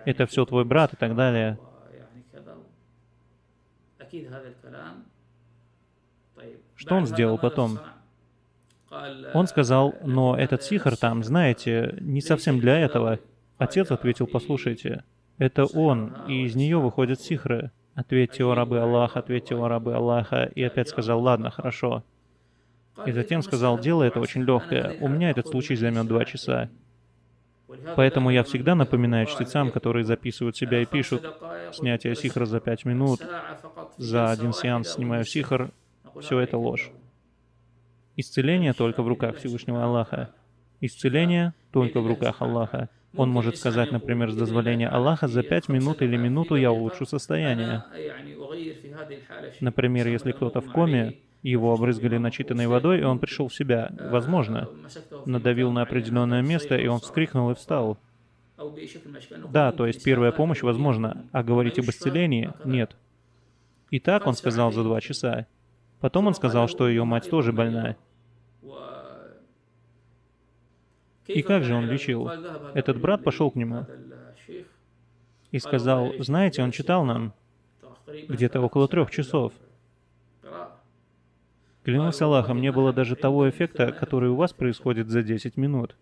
Это все твой брат» и так далее. Что он сделал потом? Он сказал: «Но этот сихр там, знаете, не совсем для этого». Отец ответил: «Послушайте, это он, и из нее выходят сихры. Ответьте, о рабы Аллаха, ответьте, о рабы Аллаха». И опять сказал: «Ладно, хорошо». И затем сказал: «Дело это очень легкое. У меня этот случай займет 2 часа. Поэтому я всегда напоминаю чтецам, которые записывают себя и пишут: снятие сихра за 5 минут, за 1 сеанс снимаю сихр, все это ложь. Исцеление только в руках Всевышнего Аллаха. Исцеление только в руках Аллаха. Он может сказать, например, с дозволения Аллаха: за 5 минут или минуту я улучшу состояние. Например, если кто-то в коме, его обрызгали начитанной водой, и он пришел в себя. Возможно. Надавил на определенное место, и он вскрикнул и встал. Да, то есть первая помощь возможна, а говорить об исцелении — нет. И так он сказал за 2 часа. Потом он сказал, что ее мать тоже больна. И как же он лечил? Этот брат пошел к нему и сказал: «Знаете, он читал нам где-то около 3 часов. Клянусь Аллахом, не было даже того эффекта, который у вас происходит за 10 минут».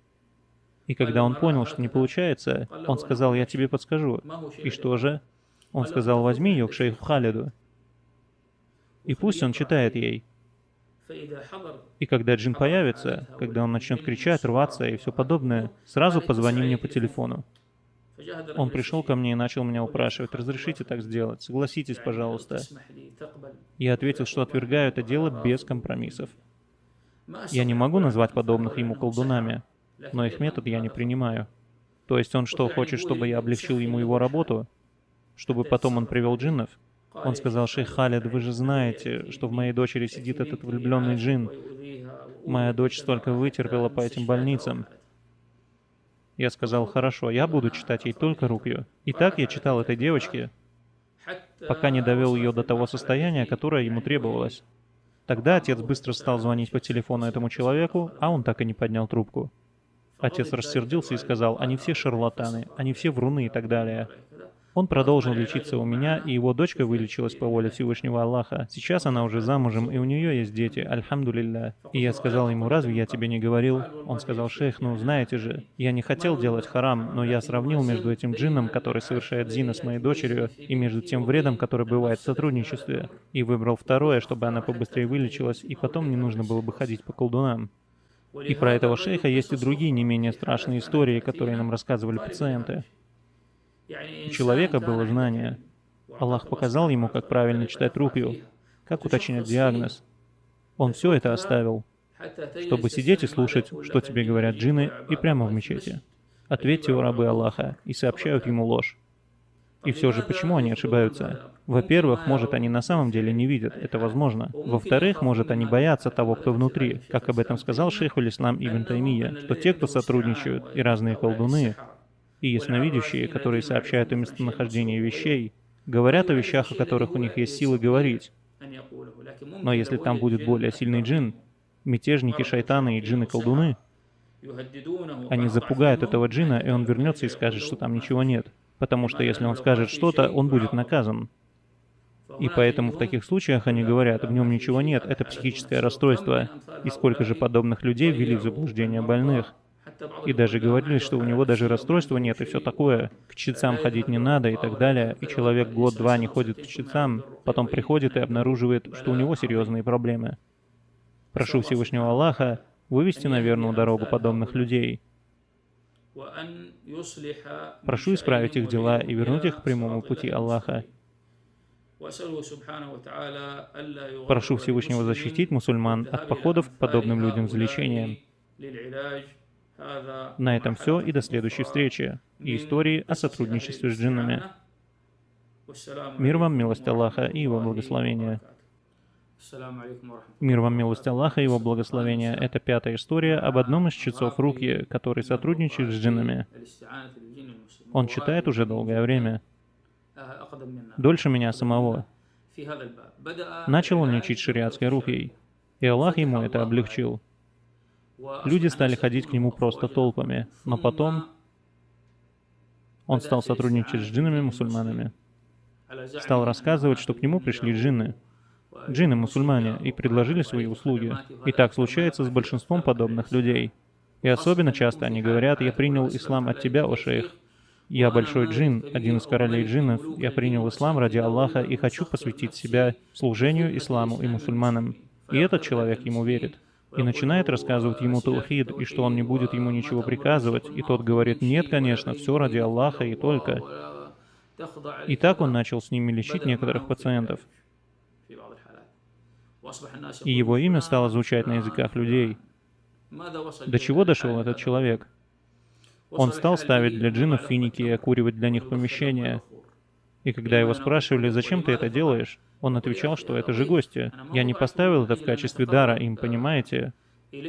И когда он понял, что не получается, он сказал: «Я тебе подскажу». И что же? Он сказал: «Возьми ее к шейху Халиду, и пусть он читает ей. И когда джин появится, когда он начнет кричать, рваться и все подобное, сразу позвони мне по телефону». Он пришел ко мне и начал меня упрашивать: «Разрешите так сделать? Согласитесь, пожалуйста». Я ответил, что отвергаю это дело без компромиссов. Я не могу назвать подобных ему колдунами, но их метод я не принимаю. То есть он что, хочет, чтобы я облегчил ему его работу? Чтобы потом он привел джиннов? Он сказал: «Шейх Халид, вы же знаете, что в моей дочери сидит этот влюбленный джин. Моя дочь столько вытерпела по этим больницам». Я сказал: «Хорошо, я буду читать ей только рукью». И так я читал этой девочке, пока не довел ее до того состояния, которое ему требовалось. Тогда отец быстро стал звонить по телефону этому человеку, а он так и не поднял трубку. Отец рассердился и сказал: «Они все шарлатаны, они все вруны» и так далее. Он продолжил лечиться у меня, и его дочка вылечилась по воле Всевышнего Аллаха. Сейчас она уже замужем, и у нее есть дети, альхамдулилля. И я сказал ему: «Разве я тебе не говорил?» Он сказал: «Шейх, ну знаете же, я не хотел делать харам, но я сравнил между этим джинном, который совершает зина с моей дочерью, и между тем вредом, который бывает в сотрудничестве, и выбрал второе, чтобы она побыстрее вылечилась, и потом не нужно было бы ходить по колдунам». И про этого шейха есть и другие не менее страшные истории, которые нам рассказывали пациенты. У человека было знание. Аллах показал ему, как правильно читать рукью, как уточнять диагноз. Он все это оставил, чтобы сидеть и слушать, что тебе говорят джинны, и прямо в мечети. Ответьте, о рабы Аллаха, и сообщают ему ложь. И все же, почему они ошибаются? Во-первых, может, они на самом деле не видят, это возможно. Во-вторых, может, они боятся того, кто внутри, как об этом сказал шейхуль Ислам Ибн Таймия, что те, кто сотрудничают, и разные колдуны, и ясновидящие, которые сообщают о местонахождении вещей, говорят о вещах, о которых у них есть силы говорить. Но если там будет более сильный джин, мятежники, шайтаны и джинны-колдуны, они запугают этого джина, и он вернется и скажет, что там ничего нет. Потому что если он скажет что-то, он будет наказан. И поэтому в таких случаях они говорят: в нем ничего нет, это психическое расстройство. И сколько же подобных людей ввели в заблуждение больных. И даже говорили, что у него даже расстройства нет и все такое. К чтецам ходить не надо и так далее. И человек год-два не ходит к чтецам, потом приходит и обнаруживает, что у него серьезные проблемы. Прошу Всевышнего Аллаха вывести на верную дорогу подобных людей. Прошу исправить их дела и вернуть их к прямому пути Аллаха. Прошу Всевышнего защитить мусульман от походов к подобным людям за лечением. На этом все и до следующей встречи и истории о сотрудничестве с джиннами. Мир вам, милость Аллаха и Его благословения. Мир вам, милость Аллаха и Его благословения. Это 5-я история об одном из чтецов Рукьи, который сотрудничает с джиннами. Он читает уже долгое время. Дольше меня самого. Начал он учить шариатской рукьей, и Аллах ему это облегчил. Люди стали ходить к нему просто толпами, но потом он стал сотрудничать с джиннами-мусульманами. Стал рассказывать, что к нему пришли джинны. Джинны-мусульмане, и предложили свои услуги. И так случается с большинством подобных людей. И особенно часто они говорят: «Я принял ислам от тебя, о шейх. Я большой джин, один из королей джиннов. Я принял ислам ради Аллаха и хочу посвятить себя служению исламу и мусульманам». И этот человек ему верит. И начинает рассказывать ему таухид, и что он не будет ему ничего приказывать. И тот говорит: «Нет, конечно, все ради Аллаха и только». И так он начал с ними лечить некоторых пациентов. И его имя стало звучать на языках людей. До чего дошел этот человек? Он стал ставить для джиннов финики и окуривать для них помещения. И когда его спрашивали: «Зачем ты это делаешь?», он отвечал, что это же гости. Я не поставил это в качестве дара им, понимаете? Я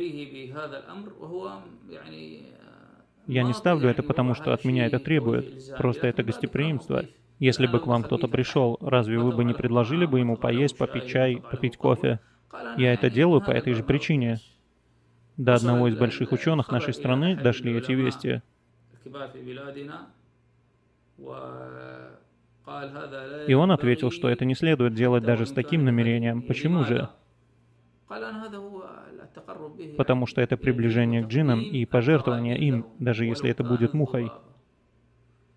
не ставлю это потому, что от меня это требует. Просто это гостеприимство. Если бы к вам кто-то пришел, разве вы бы не предложили бы ему поесть, попить чай, попить кофе? Я это делаю по этой же причине. До одного из больших ученых нашей страны дошли эти вести. И он ответил, что это не следует делать даже с таким намерением. Почему же? Потому что это приближение к джиннам и пожертвование им, даже если это будет мухой.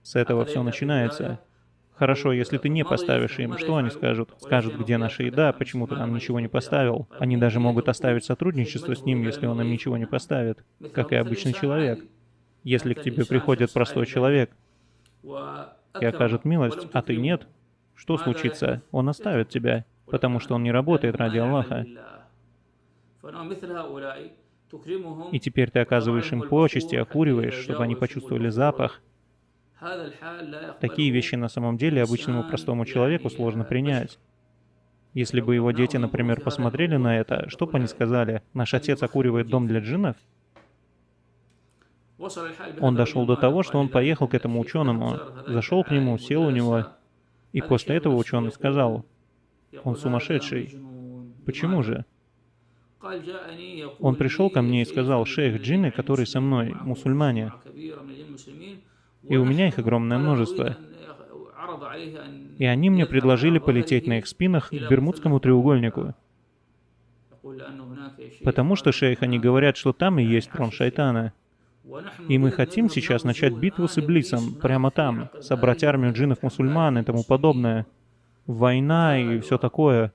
С этого все начинается. Хорошо, если ты не поставишь им, что они скажут? Скажут: «Где наша еда? Почему ты нам ничего не поставил?» Они даже могут оставить сотрудничество с ним, если он им ничего не поставит, как и обычный человек. Если к тебе приходит простой человек и окажет милость, а ты нет, что случится? Он оставит тебя, потому что он не работает ради Аллаха. И теперь ты оказываешь им почести, окуриваешь, чтобы они почувствовали запах. Такие вещи на самом деле обычному простому человеку сложно принять. Если бы его дети, например, посмотрели на это, что бы они сказали? «Наш отец окуривает дом для джиннов?» Он дошел до того, что он поехал к этому ученому, зашел к нему, сел у него, и после этого ученый сказал: «Он сумасшедший». Почему же? Он пришел ко мне и сказал: «Шейх, джинны, которые со мной, мусульмане, и у меня их огромное множество. И они мне предложили полететь на их спинах к Бермудскому треугольнику. Потому что, шейх, они говорят, что там и есть трон шайтана. И мы хотим сейчас начать битву с Иблисом, прямо там, собрать армию джиннов-мусульман и тому подобное. Война и все такое».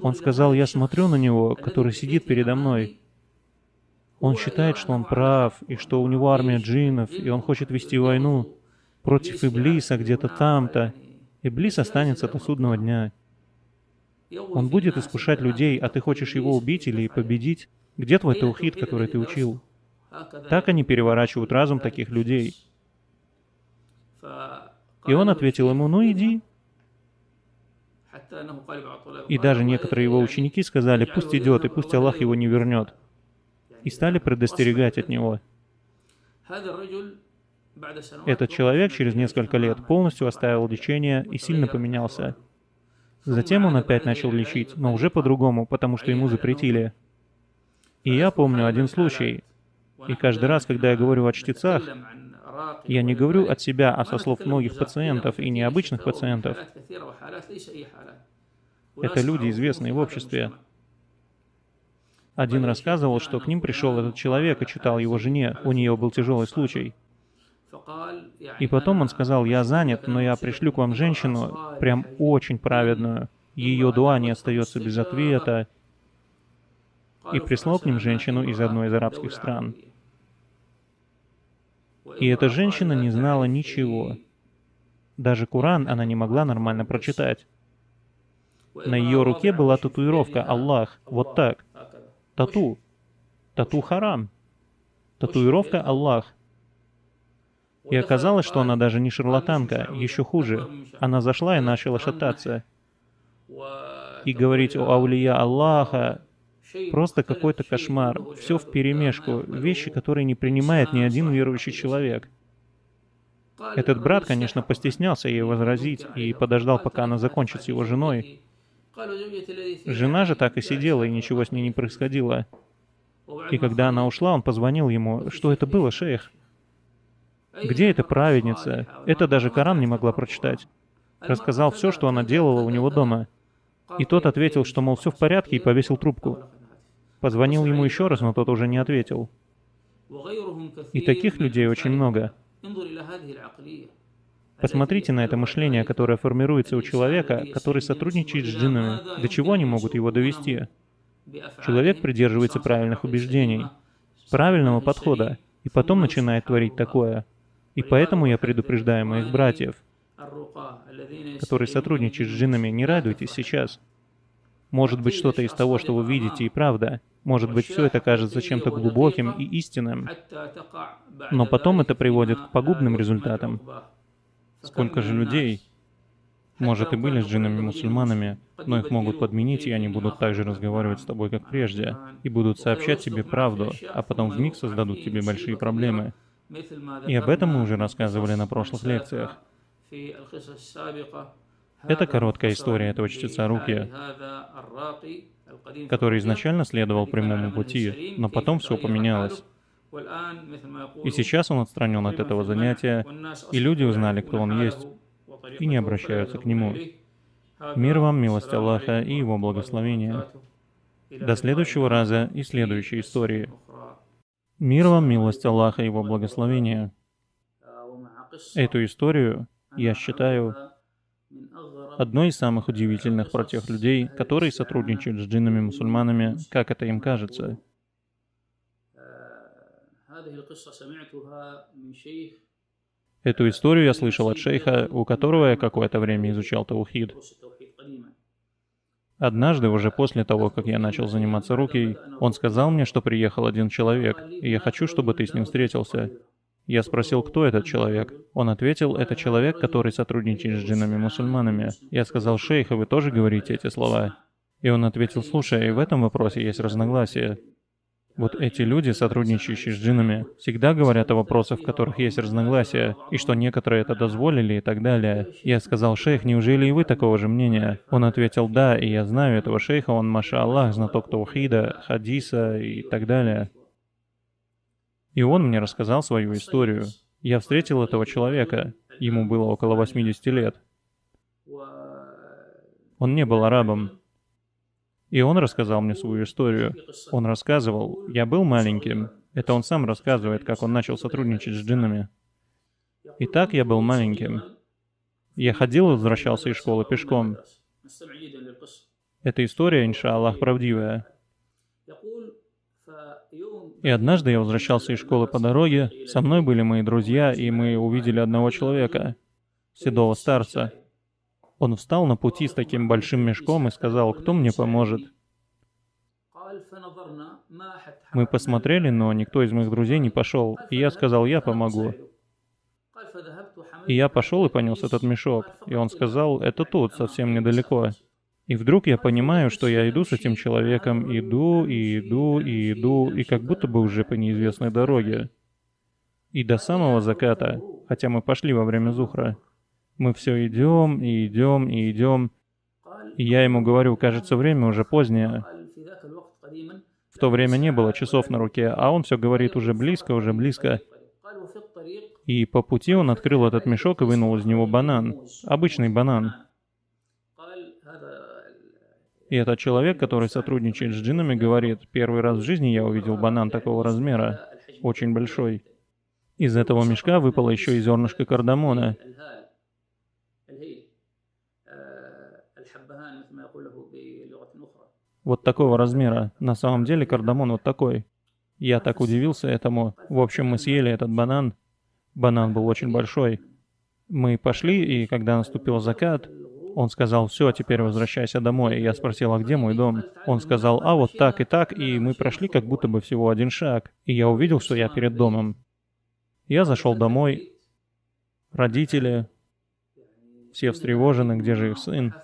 Он сказал: «Я смотрю на него, который сидит передо мной. Он считает, что он прав, и что у него армия джиннов, и он хочет вести войну против Иблиса где-то там-то. Иблис останется до судного дня. Он будет искушать людей, а ты хочешь его убить или победить? Где твой таухид, который ты учил?» Так они переворачивают разум таких людей. И он ответил ему: «Ну иди». И даже некоторые его ученики сказали: «Пусть идет, и пусть Аллах его не вернет». И стали предостерегать от него. Этот человек через несколько лет полностью оставил лечение и сильно поменялся. Затем он опять начал лечить, но уже по-другому, потому что ему запретили. И я помню один случай. И каждый раз, когда я говорю о чтецах, я не говорю от себя, а со слов многих пациентов и необычных пациентов. Это люди, известные в обществе. Один рассказывал, что к ним пришел этот человек и читал его жене, у нее был тяжелый случай. И потом он сказал: «Я занят, но я пришлю к вам женщину, прям очень праведную. Ее дуа не остается без ответа». И прислал к ним женщину из одной из арабских стран. И эта женщина не знала ничего. Даже Коран она не могла нормально прочитать. На ее руке была татуировка «Аллах». Вот так. Тату. Тату харам. Татуировка «Аллах». И оказалось, что она даже не шарлатанка, еще хуже. Она зашла и начала шататься. И говорить о аулия Аллаха — просто какой-то кошмар. Все вперемешку. Вещи, которые не принимает ни один верующий человек. Этот брат, конечно, постеснялся ей возразить и подождал, пока она закончит с его женой. Жена же так и сидела, и ничего с ней не происходило. И когда она ушла, он позвонил ему: «Что это было, шейх? Где эта праведница? Это даже Коран не могла прочитать». Рассказал все, что она делала у него дома. И тот ответил, что, мол, все в порядке, и повесил трубку. Позвонил ему еще раз, но тот уже не ответил. И таких людей очень много. Посмотрите на это мышление, которое формируется у человека, который сотрудничает с джиннами. До чего они могут его довести? Человек придерживается правильных убеждений, правильного подхода, и потом начинает творить такое. И поэтому я предупреждаю моих братьев, которые сотрудничают с джиннами: не радуйтесь сейчас. Может быть, что-то из того, что вы видите, и правда. Может быть, все это кажется чем-то глубоким и истинным. Но потом это приводит к пагубным результатам. Сколько же людей, может, и были с джиннами-мусульманами, но их могут подменить, и они будут так же разговаривать с тобой, как прежде, и будут сообщать тебе правду, а потом вмиг создадут тебе большие проблемы. И об этом мы уже рассказывали на прошлых лекциях. Это короткая история этого чтеца Рукья, который изначально следовал прямому пути, но потом все поменялось. И сейчас он отстранен от этого занятия, и люди узнали, кто он есть, и не обращаются к нему. Мир вам, милость Аллаха и Его благословения. До следующего раза и следующей истории. Мир вам, милость Аллаха и Его благословения. Эту историю я считаю одной из самых удивительных про тех людей, которые сотрудничают с джиннами-мусульманами, как это им кажется. Эту историю я слышал от шейха, у которого я какое-то время изучал таухид. Однажды, уже после того, как я начал заниматься рукьей, он сказал мне, что приехал один человек, и я хочу, чтобы ты с ним встретился. Я спросил, кто этот человек. Он ответил: это человек, который сотрудничает с джиннами-мусульманами. Я сказал: шейх, а вы тоже говорите эти слова? И он ответил: слушай, и в этом вопросе есть разногласия. Вот эти люди, сотрудничающие с джиннами, всегда говорят о вопросах, в которых есть разногласия, и что некоторые это дозволили и так далее. Я сказал: шейх, неужели и вы такого же мнения? Он ответил: да, и я знаю этого шейха, он, маша Аллах, знаток таухида, хадиса и так далее. И он мне рассказал свою историю. Я встретил этого человека, ему было около 80 лет. Он не был арабом. И он рассказал мне свою историю. Он рассказывал: я был маленьким. Это он сам рассказывает, как он начал сотрудничать с джиннами. Итак, я был маленьким. Я ходил и возвращался из школы пешком. Эта история, иншаллах, правдивая. И однажды я возвращался из школы по дороге, со мной были мои друзья, и мы увидели одного человека, седого старца. Он встал на пути с таким большим мешком и сказал: кто мне поможет? Мы посмотрели, но никто из моих друзей не пошел, и я сказал: я помогу. И я пошел и понес этот мешок, и он сказал: это тут, совсем недалеко. И вдруг я понимаю, что я иду с этим человеком, иду, и как будто бы уже по неизвестной дороге. И до самого заката, хотя мы пошли во время зухра, мы все идем, идем. И я ему говорю: кажется, время уже позднее. В то время не было часов на руке, а он все говорит: уже близко, уже близко. И по пути он открыл этот мешок и вынул из него банан. Обычный банан. И этот человек, который сотрудничает с джиннами, говорит, первый раз в жизни я увидел банан такого размера, очень большой. Из этого мешка выпало еще и зернышко кардамона. Вот такого размера. На самом деле кардамон вот такой. Я так удивился этому. В общем, мы съели этот банан. Банан был очень большой. Мы пошли, и когда наступил закат, он сказал, все, теперь возвращайся домой. И я спросил, а где мой дом? Он сказал, а вот так, и мы прошли как будто бы всего один шаг. И я увидел, что я перед домом. Я зашел домой. Родители, все встревожены, где же их сын.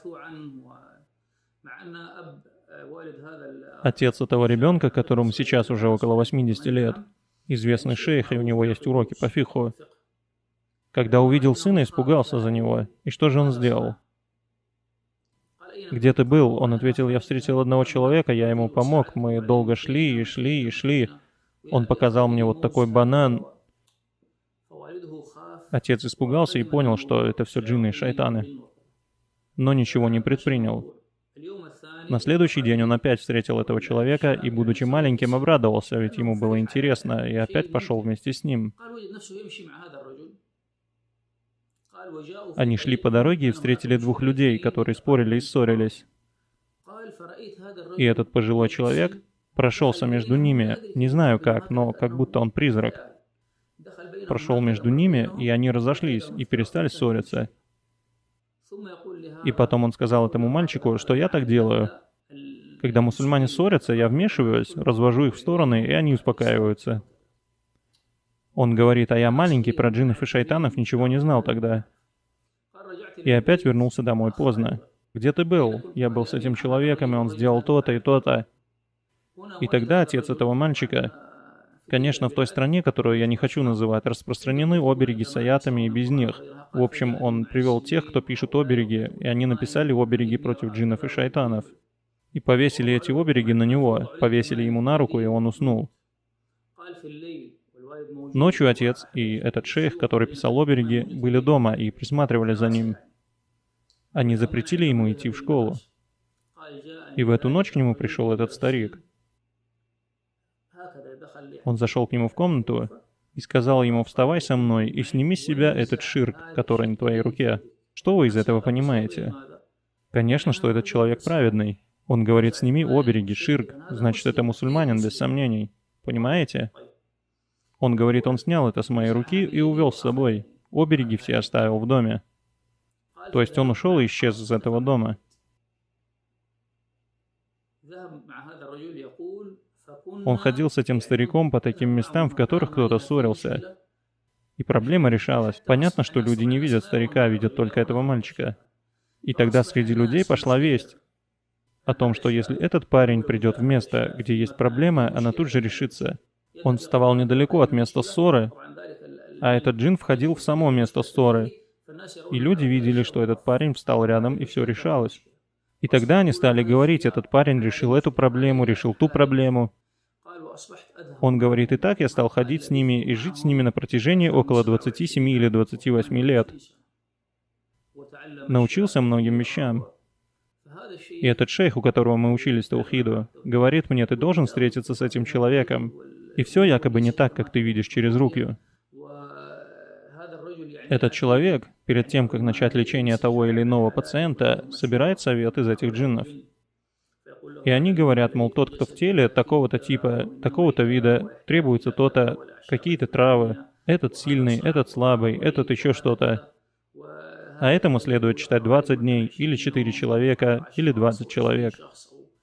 Отец этого ребенка, которому сейчас уже около 80 лет, известный шейх, и у него есть уроки по фикху. Когда увидел сына, испугался за него. И что же он сделал? «Где ты был?» Он ответил, я встретил одного человека, я ему помог, мы долго шли и шли и шли. Он показал мне вот такой банан. Отец испугался и понял, что это все джинны и шайтаны, но ничего не предпринял. На следующий день он опять встретил этого человека и, будучи маленьким, обрадовался, ведь ему было интересно, и опять пошел вместе с ним. Они шли по дороге и встретили двух людей, которые спорили и ссорились. И этот пожилой человек прошелся между ними, не знаю как, но как будто он призрак. Прошел между ними, и они разошлись, и перестали ссориться. И потом он сказал этому мальчику, что я так делаю. Когда мусульмане ссорятся, я вмешиваюсь, развожу их в стороны, и они успокаиваются. Он говорит, а я маленький, про джиннов и шайтанов ничего не знал тогда. И опять вернулся домой поздно. «Где ты был?» «Я был с этим человеком, и он сделал то-то и то-то». И тогда отец этого мальчика... Конечно, в той стране, которую я не хочу называть, распространены обереги с аятами и без них. В общем, он привел тех, кто пишет обереги, и они написали обереги против джиннов и шайтанов. И повесили эти обереги на него, повесили ему на руку, и он уснул. Ночью отец и этот шейх, который писал обереги, были дома и присматривали за ним. Они запретили ему идти в школу. И в эту ночь к нему пришел этот старик. Он зашел к нему в комнату и сказал ему, «Вставай со мной и сними с себя этот ширк, который на твоей руке». Что вы из этого понимаете? Конечно, что этот человек праведный. Он говорит, сними обереги, ширк, значит, это мусульманин, без сомнений. Понимаете? Он говорит, он снял это с моей руки и увел с собой. Обереги все оставил в доме. То есть он ушел и исчез из этого дома. Он ходил с этим стариком по таким местам, в которых кто-то ссорился. И проблема решалась. Понятно, что люди не видят старика, видят только этого мальчика. И тогда среди людей пошла весть о том, что если этот парень придет в место, где есть проблема, она тут же решится. Он вставал недалеко от места ссоры, а этот джин входил в само место ссоры. И люди видели, что этот парень встал рядом, и все решалось. И тогда они стали говорить, этот парень решил эту проблему, решил ту проблему. Он говорит, и так я стал ходить с ними и жить с ними на протяжении около 27 или 28 лет. Научился многим вещам. И этот шейх, у которого мы учились таухиду, говорит мне, ты должен встретиться с этим человеком. И все якобы не так, как ты видишь через руки. Этот человек, перед тем, как начать лечение того или иного пациента, собирает совет из этих джиннов. И они говорят, мол, тот, кто в теле, такого-то типа, такого-то вида, требуется то-то, какие-то травы, этот сильный, этот слабый, этот еще что-то. А этому следует читать 20 дней, или 4 человека, или 20 человек.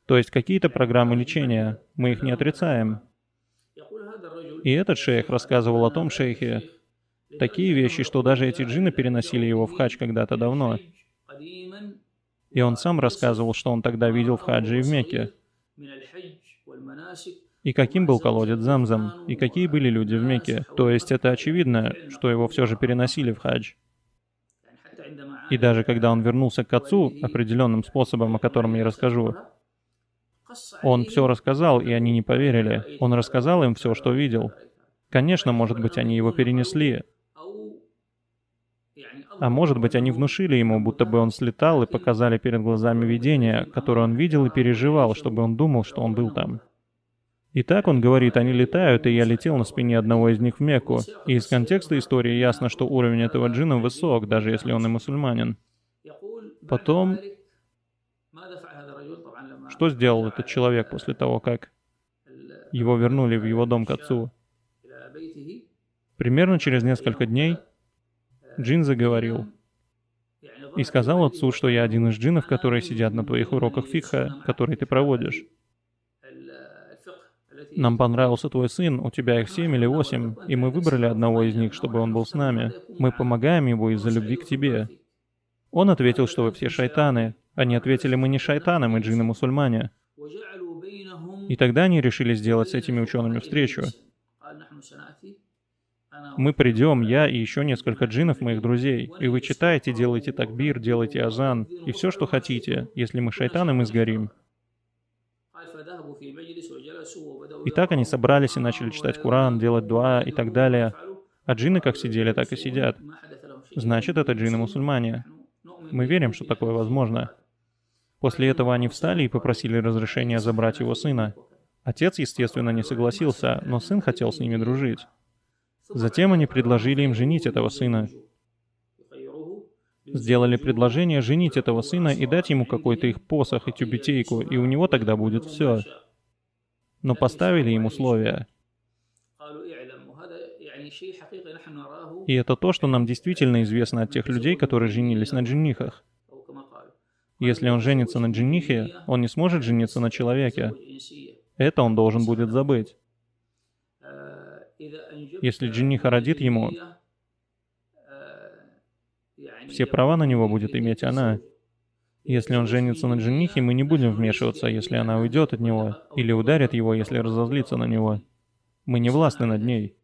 То есть какие-то программы лечения, мы их не отрицаем. И этот шейх рассказывал о том шейхе, такие вещи, что даже эти джинны переносили его в хадж когда-то давно. И он сам рассказывал, что он тогда видел в хадже и в Мекке. И каким был колодец Замзам, и какие были люди в Мекке. То есть это очевидно, что его все же переносили в хадж. И даже когда он вернулся к отцу определенным способом, о котором я расскажу, он все рассказал, и они не поверили. Он рассказал им все, что видел. Конечно, может быть, они его перенесли. А может быть, они внушили ему, будто бы он слетал, и показали перед глазами видение, которое он видел и переживал, чтобы он думал, что он был там. И так он говорит, они летают, и я летел на спине одного из них в Мекку. И из контекста истории ясно, что уровень этого джинна высок, даже если он и мусульманин. Потом, что сделал этот человек после того, как его вернули в его дом к отцу? Примерно через несколько дней джин заговорил и сказал отцу, что я один из джиннов, которые сидят на твоих уроках фикха, которые ты проводишь. Нам понравился твой сын, у тебя их 7 или 8, и мы выбрали одного из них, чтобы он был с нами. Мы помогаем ему из-за любви к тебе. Он ответил, что вы все шайтаны. Они ответили, мы не шайтаны, мы джинны-мусульмане. И тогда они решили сделать с этими учеными встречу. Мы придем, я и еще несколько джиннов моих друзей, и вы читаете, делаете такбир, делаете азан, и все, что хотите. Если мы шайтаны, мы сгорим. И так они собрались и начали читать Коран, делать дуа и так далее. А джинны как сидели, так и сидят. Значит, это джинны-мусульмане. Мы верим, что такое возможно. После этого они встали и попросили разрешения забрать его сына. Отец, естественно, не согласился, но сын хотел с ними дружить. Затем они предложили им женить этого сына. Сделали предложение женить этого сына и дать ему какой-то их посох и тюбетейку, и у него тогда будет все. Но поставили им условия. И это то, что нам действительно известно от тех людей, которые женились на джиннихах. Если он женится на джиннихе, он не сможет жениться на человеке. Это он должен будет забыть. Если джинниха родит ему, все права на него будет иметь она. Если он женится на джиннихе, мы не будем вмешиваться, если она уйдет от него, или ударит его, если разозлится на него. Мы не властны над ней.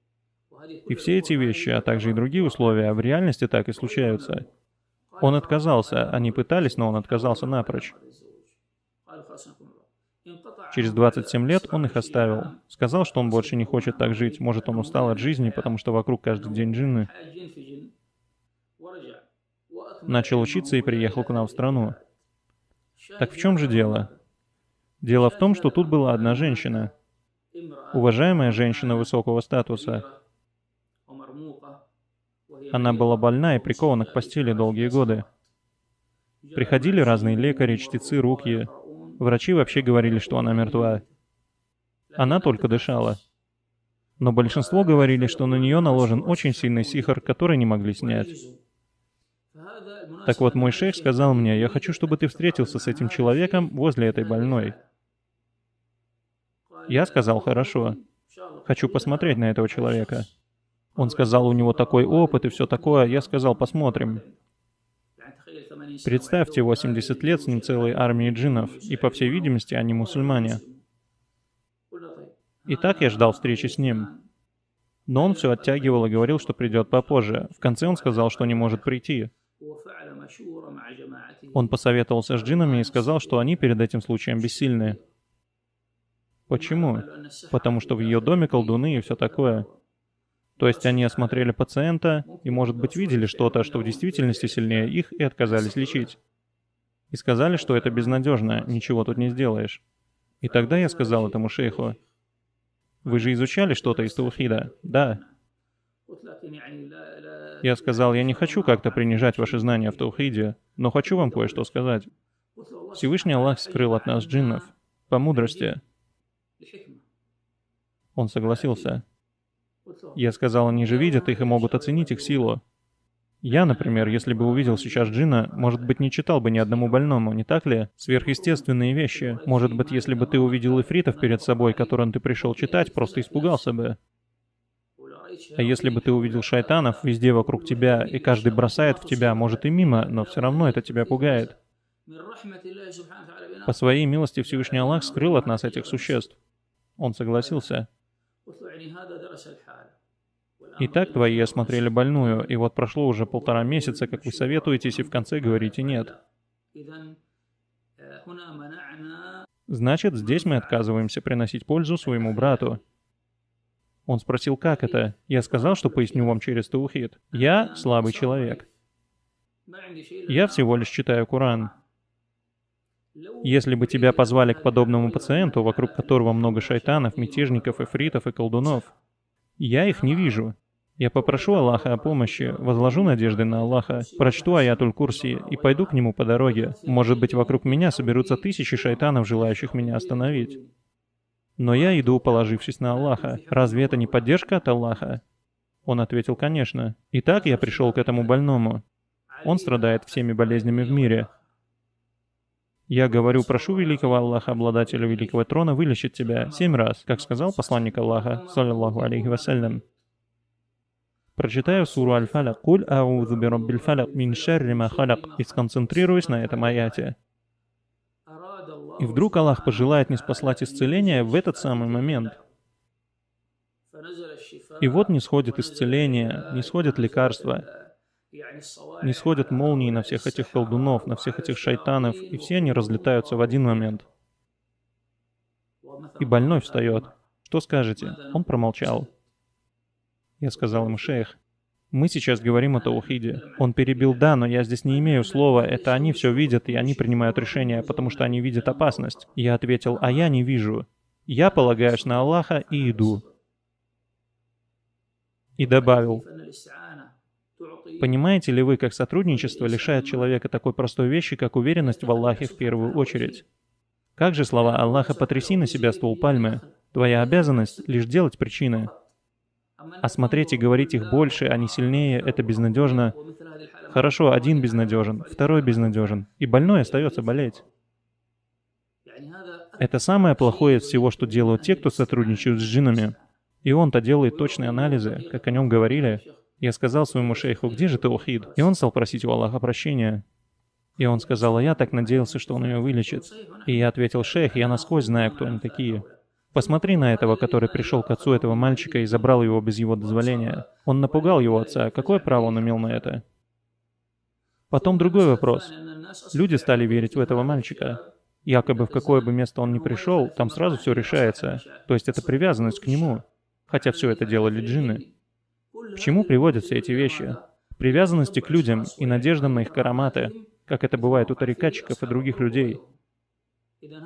И все эти вещи, а также и другие условия, в реальности так и случаются. Он отказался, они пытались, но он отказался напрочь. Через 27 лет он их оставил. Сказал, что он больше не хочет так жить. Может, он устал от жизни, потому что вокруг каждый день джинны. Начал учиться и приехал к нам в страну. Так в чем же дело? Дело в том, что тут была одна женщина. Уважаемая женщина высокого статуса. Она была больна и прикована к постели долгие годы. Приходили разные лекари, чтецы, руки. Врачи вообще говорили, что она мертва. Она только дышала. Но большинство говорили, что на нее наложен очень сильный сихр, который не могли снять. Так вот, мой шейх сказал мне, я хочу, чтобы ты встретился с этим человеком возле этой больной. Я сказал, хорошо. Хочу посмотреть на этого человека. Он сказал, у него такой опыт и все такое. Я сказал, посмотрим. Представьте, 80 лет с ним целой армией джиннов, и по всей видимости они мусульмане. И так я ждал встречи с ним. Но он все оттягивал и говорил, что придет попозже. В конце он сказал, что не может прийти. Он посоветовался с джиннами и сказал, что они перед этим случаем бессильны. Почему? Потому что в ее доме колдуны и все такое. То есть они осмотрели пациента и, может быть, видели что-то, что в действительности сильнее их, и отказались лечить. И сказали, что это безнадежно, ничего тут не сделаешь. И тогда я сказал этому шейху, вы же изучали что-то из таухида? Да. Я сказал, я не хочу как-то принижать ваши знания в таухиде, но хочу вам кое-что сказать. Всевышний Аллах скрыл от нас джиннов по мудрости. Он согласился. Я сказал, они же видят их и могут оценить их силу. Я, например, если бы увидел сейчас джинна, может быть, не читал бы ни одному больному, не так ли? Сверхъестественные вещи. Может быть, если бы ты увидел ифритов перед собой, которым ты пришел читать, просто испугался бы. А если бы ты увидел шайтанов везде вокруг тебя, и каждый бросает в тебя, может и мимо, но все равно это тебя пугает. По своей милости Всевышний Аллах скрыл от нас этих существ. Он согласился. Итак, твои осмотрели больную, и вот прошло уже 1,5 месяца, как вы советуетесь, и в конце говорите «нет». Значит, здесь мы отказываемся приносить пользу своему брату. Он спросил, как это? Я сказал, что поясню вам через таухид. Я слабый человек. Я всего лишь читаю Коран. Если бы тебя позвали к подобному пациенту, вокруг которого много шайтанов, мятежников, эфритов и колдунов, я их не вижу. Я попрошу Аллаха о помощи, возложу надежды на Аллаха, прочту аятуль Курси и пойду к нему по дороге. Может быть, вокруг меня соберутся тысячи шайтанов, желающих меня остановить. Но я иду, положившись на Аллаха. Разве это не поддержка от Аллаха? Он ответил, конечно. Итак, я пришел к этому больному. Он страдает всеми болезнями в мире. Я говорю, прошу великого Аллаха, обладателя великого трона, вылечить тебя 7 раз, как сказал посланник Аллаха, саллиллаху алейхи вассалям. Прочитаю суру Аль-Фаляк, «Куль аузу би раббиль фаляк мин шарри ма халяк», и сконцентрируюсь на этом аяте. И вдруг Аллах пожелает ниспослать исцеление в этот самый момент. И вот нисходит исцеление, нисходит лекарство, нисходят молнии на всех этих колдунов, на всех этих шайтанов, и все они разлетаются в один момент. И больной встает. Что скажете? Он промолчал. Я сказал ему, шейх, мы сейчас говорим о таухиде. Он перебил, да, но я здесь не имею слова, это они все видят, и они принимают решения, потому что они видят опасность. Я ответил, а я не вижу. Я полагаюсь на Аллаха и иду. И добавил, понимаете ли вы, как сотрудничество лишает человека такой простой вещи, как уверенность в Аллахе в первую очередь? Как же слова Аллаха «потряси на себя ствол пальмы»? Твоя обязанность — лишь делать причины. А смотреть и говорить их больше, а не сильнее — это безнадежно. Хорошо, один безнадежен, второй безнадежен, и больной остается болеть. Это самое плохое из всего, что делают те, кто сотрудничают с джиннами. И он-то делает точные анализы, как о нем говорили. Я сказал своему шейху, где же таухид? И он стал просить у Аллаха прощения. И он сказал, а я так надеялся, что он ее вылечит. И я ответил, шейх, я насквозь знаю, кто они такие. Посмотри на этого, который пришел к отцу этого мальчика и забрал его без его дозволения. Он напугал его отца. Какое право он имел на это? Потом другой вопрос. Люди стали верить в этого мальчика. Якобы в какое бы место он ни пришел, там сразу все решается. То есть это привязанность к нему. Хотя все это делали джинны. К чему приводят все эти вещи? К привязанности к людям и надеждам на их караматы, как это бывает у тарикатчиков и других людей.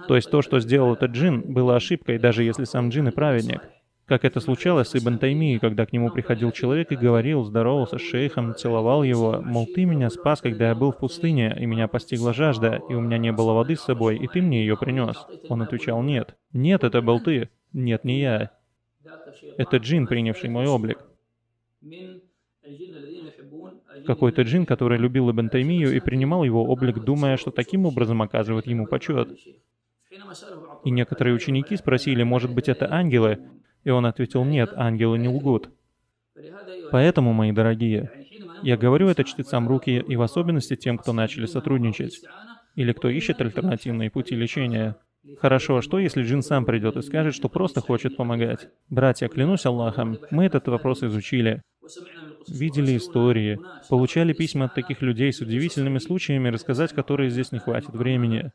То есть то, что сделал этот джин, было ошибкой, даже если сам джин и праведник. Как это случалось с Ибн Таймией, когда к нему приходил человек и говорил, здоровался с шейхом, целовал его, мол, ты меня спас, когда я был в пустыне, и меня постигла жажда, и у меня не было воды с собой, и ты мне ее принес. Он отвечал, нет. Нет, это был ты. Нет, не я. Это джин, принявший мой облик. Какой-то джин, который любил Ибн Таймию и принимал его облик, думая, что таким образом оказывает ему почет. И некоторые ученики спросили, может быть, это ангелы? И он ответил, нет, ангелы не лгут. Поэтому, мои дорогие, я говорю это чтецам руки, и в особенности тем, кто начали сотрудничать, или кто ищет альтернативные пути лечения. Хорошо, а что если джин сам придет и скажет, что просто хочет помогать? Братья, клянусь Аллахом, мы этот вопрос изучили. Видели истории, получали письма от таких людей с удивительными случаями, рассказать которые здесь не хватит времени.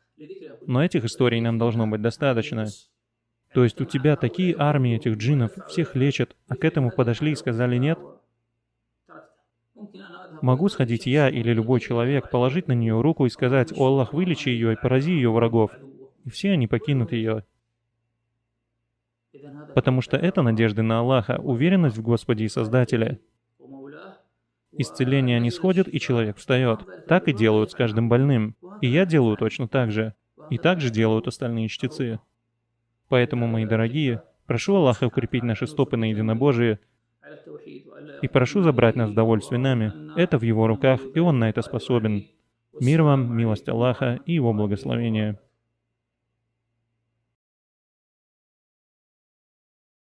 Но этих историй нам должно быть достаточно. То есть у тебя такие армии этих джиннов, всех лечат, а к этому подошли и сказали нет? Могу сходить я или любой человек, положить на нее руку и сказать, «О Аллах, вылечи ее и порази ее врагов», и все они покинут ее. Потому что это надежды на Аллаха, уверенность в Господе и Создателе. Исцеление не сходит, и человек встает. Так и делают с каждым больным. И я делаю точно так же. И так же делают остальные чтецы. Поэтому, мои дорогие, прошу Аллаха укрепить наши стопы на единобожие, и прошу забрать нас в довольстве нами. Это в Его руках, и Он на это способен. Мир вам, милость Аллаха и Его благословение.